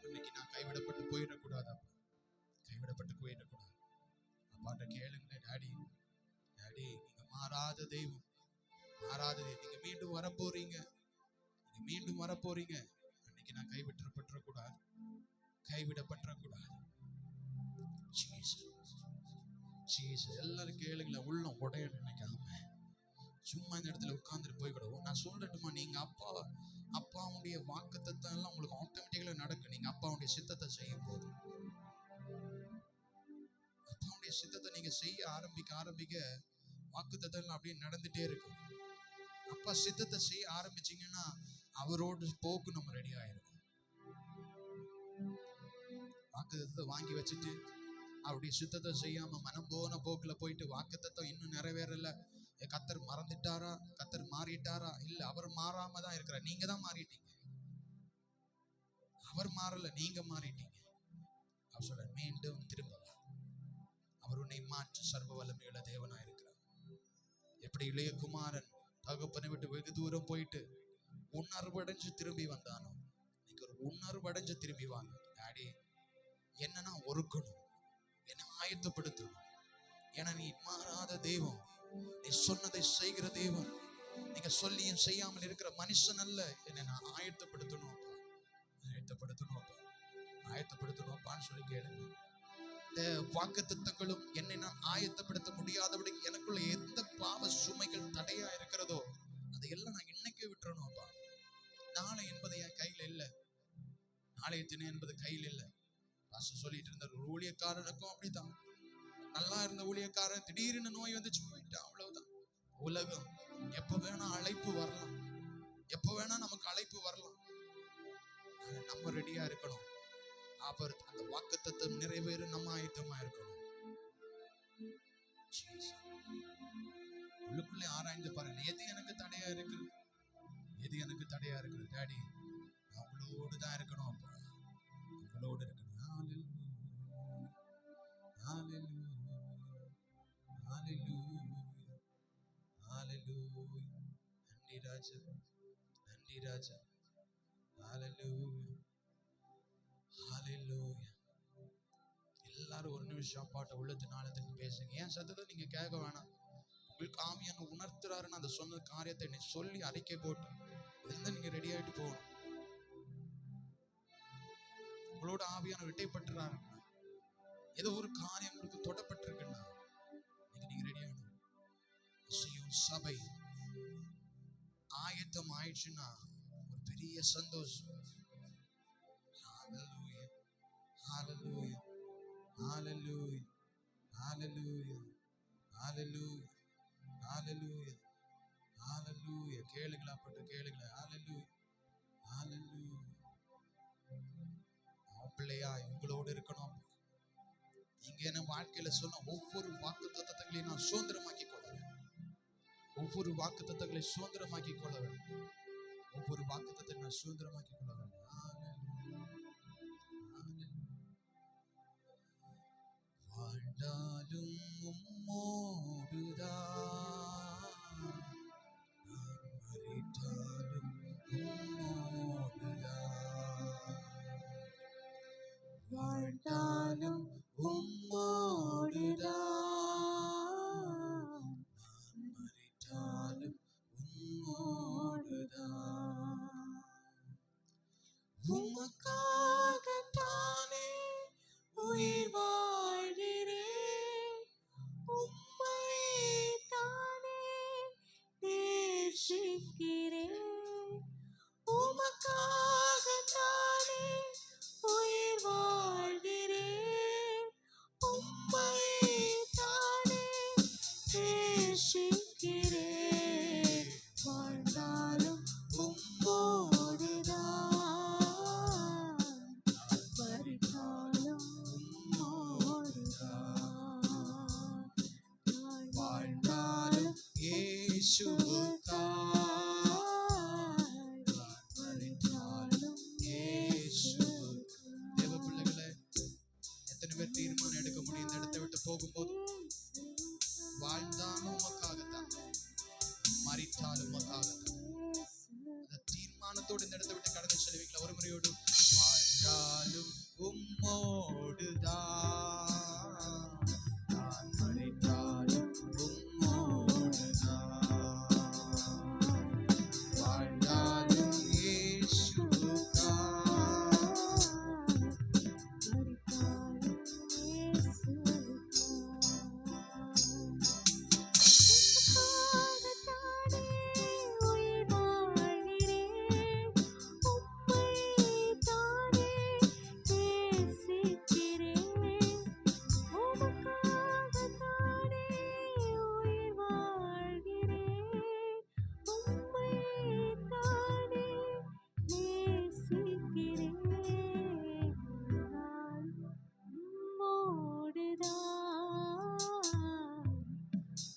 இன்னைக்கு நான் கைவிடப்பட்டு போயிடக்கூடாது அப்பா, கைவிடப்பட்டு போயிடக்கூடாது. அப்பாட்ட கேளுங்களேன், டாடி, டாடி, நீங்க மாறாத தெய்வம், மாறாத தெய்வம். நீங்க மீண்டும் வரப்போறீங்க, நீங்க மீண்டும் வரப்போறீங்க. அன்னைக்கு நான் கைவிடப்பட்டுறக்கூடாது, கைவிடப்பட்டுறக்கூடாது. எல்லாரும் கேளுங்களேன், உள்ளம் உடைய நினைக்காம சும்மா இந்த இடத்துல உட்கார்ந்துட்டு போய்விடுவோம். நான் சொல்லட்டுமா, நீங்க அப்பாவுடைய வாக்குத்தத்தம் எல்லாம் உங்களுக்கு ஆட்டோமேட்டிக்கலா நடக்கும். நீங்க அப்பாவுடைய சித்தத்தை செய்யும் போது, அப்பாவுடைய சித்தத்தை நீங்க செய்ய ஆரம்பிக்க வாக்குத்தத்தம் எல்லாம் அப்படியே நடந்துட்டே இருக்கும். அப்பா சித்தத்தை செய்ய ஆரம்பிச்சீங்கன்னா அவரோடு போக்கு நம்ம ரெடி ஆயிருக்கும். வாக்குத்தத்தத்தை வாங்கி வச்சுட்டு அவருடைய சித்தத்தை செய்யாம மனம் போன போக்குல போயிட்டு வாக்குத்தத்தம் இன்னும் நிறைவேறல, கத்தர் மறந்துட்டாரா, கத்தர் மாறிட்டாரா? இல்ல, அவர் மாறாம தான் இருக்கிறார். நீங்க தான் மாறிட்டீங்க. அவர் மாறல, நீங்க மாறிட்டீங்க. அவர் சொல்ற, மீண்டும் திரும்பவா. அவர் உன்னை மாற்றி சர்வ வல்லமையுள்ள தேவனா இருக்கிறார். எப்படி இளைய குமாரன் தகப்பனை விட்டு வெகு தூரம் போயிட்டு உணர்வடைஞ்சு திரும்பி வந்தானோ, நீங்க ஒரு உணர்வடைஞ்சு திரும்பி வாங்க. டாடி, என்னன்னா ஒருக்கணும், என்னை ஆயத்தப்படுத்தணும். ஏன்னா நீ மாறாத தெய்வம், நீ சொன்னதை செய்கிற தெய்வம். நீங்க சொல்லியும் செய்யாமல் இருக்கிற மனுஷன் அல்ல. என்னை நான் ஆயத்தப்படுத்தணும், ஆயத்தப்படுத்தணும், ஆயத்தப்படுத்தணும்ப்பான்னு சொல்லி கேளுங்க. இந்த வாக்குத்தத்தங்களும் என்னை நான் ஆயத்தப்படுத்த முடியாதபடி எனக்குள்ள எந்த பாவ சுமைகள் தடையா இருக்கிறதோ அதையெல்லாம் நான் இன்னைக்கே விட்டுறணும். அப்பா, நாளை என்பது என் கையில இல்லை, நாளைய தினம் என்பது கையில் இல்லை. பாஸ்டர் சொல்லிட்டு இருந்த ஒரு ஊழியக்காரனுக்கும் அப்படிதான். நல்லா இருந்த ஊழியக்காரன் திடீர்னு நோய் வந்துச்சு, போயிட்டான், அவ்வளவுதான். உலகம் எப்ப வேணா அழைப்பு வரலாம், எப்ப வேணா நமக்கு அழைப்பு வரலாம். நம்ம ரெடியா இருக்கணும். அவர் அந்த வாக்குத்தத்தம் நிறைவேற நம்ம ஆயத்தமா இருக்கணும். உள்ளுக்குள்ளே ஆராய்ந்து பாருங்க, எது எனக்கு தடையா இருக்குது, எது எனக்கு தடையா இருக்குது. டாடி, நான் உங்களோடு தான் இருக்கணும், அப்பா, உங்களோடு இருக்கணும். நன்றி ராஜா, நன்றி ராஜா. ஹல்லேலூயா, ஹல்லேலூயா. எல்லாரும் ஒரு நிமிஷம் அப்பாட்ட உள்ளத்தின் ஆழத்துக்கு பேசுங்க. ஏன் சத்தத்தை நீங்க கேட்க வேணாம். உங்களுக்கு ஆவியான உணர்த்துறாருன்னு அந்த சொன்ன காரியத்தை நீ சொல்லி அறிக்கை போட்டு இருந்து நீங்க ரெடி ஆயிட்டு போகணும். உங்களோட ஆவியான இடைப்பட்டுறாரு, ஏதோ ஒரு காரியம் உங்களுக்கு தொடப்பட்டிருக்குன்னா நீங்க ரெடி ஆகணும். சபை ஆயத்தம் ஆயிடுச்சுன்னா ஒரு பெரிய சந்தோஷம். Hallelujah, hallelujah, hallelujah, hallelujah, hallelujah, hallelujah, hallelujah. கேளுங்களா பட்டு கேளுங்களா. Hallelujah, hallelujah. பிள்ளையா உங்களோடு இருக்கணும். நீங்க என்ன வாழ்க்கையில சொன்ன ஒவ்வொரு வாக்கு தத்தங்களையும் நான் சுதந்திரமாக்கி கொள்ள வேண்டும். ஒவ்வொரு வாக்கு தத்தங்களை சுதந்திரமாக்கி கொள்ள வேண்டும். ஒவ்வொரு வாக்கு தத்தை நான் சுதந்திரமாக்கி கொள்ள வேண்டும். வாழ்ந்தாலும் உம்மோடுதான், நான் மரித்தாலும் உம்மோடுதான். வாழ்ந்தாலும் உம்மோடுதான், நான் மரித்தாலும் உம்மோடுதான். உமக்காகத்தானே உயிர் வாழ்கிறேன், உம்மை தானே நேசிக்கிறேன். உமக்காகத்தானே உயிர் வாழ்கிறேன், உம்மை தானே நேசிக்கிறேன். வாழ்ந்தாலும் உம்மோடுதான், மரித்தாலும் உம்மோடுதான். வாழ்ந்தாலும் இயேசுவுக்காய், மரித்தாலும் இயேசுவுக்காய். தேவ பிள்ளைகளே, எத்தனை பேர் தீர்மானம் எடுக்க முடியும் இந்த இடத்தை விட்டு போகும்போது? வாழ்ந்தாலும் உமக்காகத்தான், மரித்தாலும் உமக்காகத்தான். அந்த தீர்மானத்தோடு இந்த இடத்தை விட்டு கடந்து செல்வீங்களா? ஒரு முறையோடு. வாழ்ந்தாலும் உம்மோடுதான், நான் மரித்தாலும் உம்மோடுதான். வாழ்ந்தாலும் இயேசுவுக்காய், மரித்தாலும் இயேசுவுக்காய்.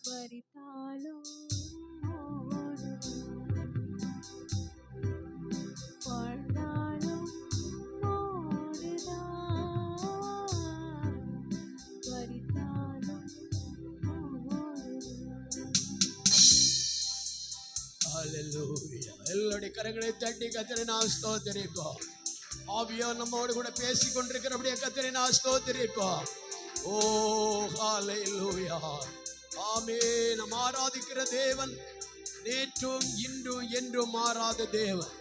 மரித்தாலும் வாழ்ந்தாலும் மரித்தாலும். ஹல்லேலூயா. எல்லாருடைய கரங்களை தட்டி கர்த்தரை நான் ஸ்தோத்திரிப்போம். ஆவியானவர் நம்மோடு கூட பேசிக் கொண்டிருக்கிறபடியே கர்த்தரை நான் ஸ்தோத்திரிப்போம். ஓ ஹல்லேலூயா. ஆமென். நாம் ஆராதிக்கிற தேவன் நேற்றும் இன்றும் என்றும் மாறாத தேவன்.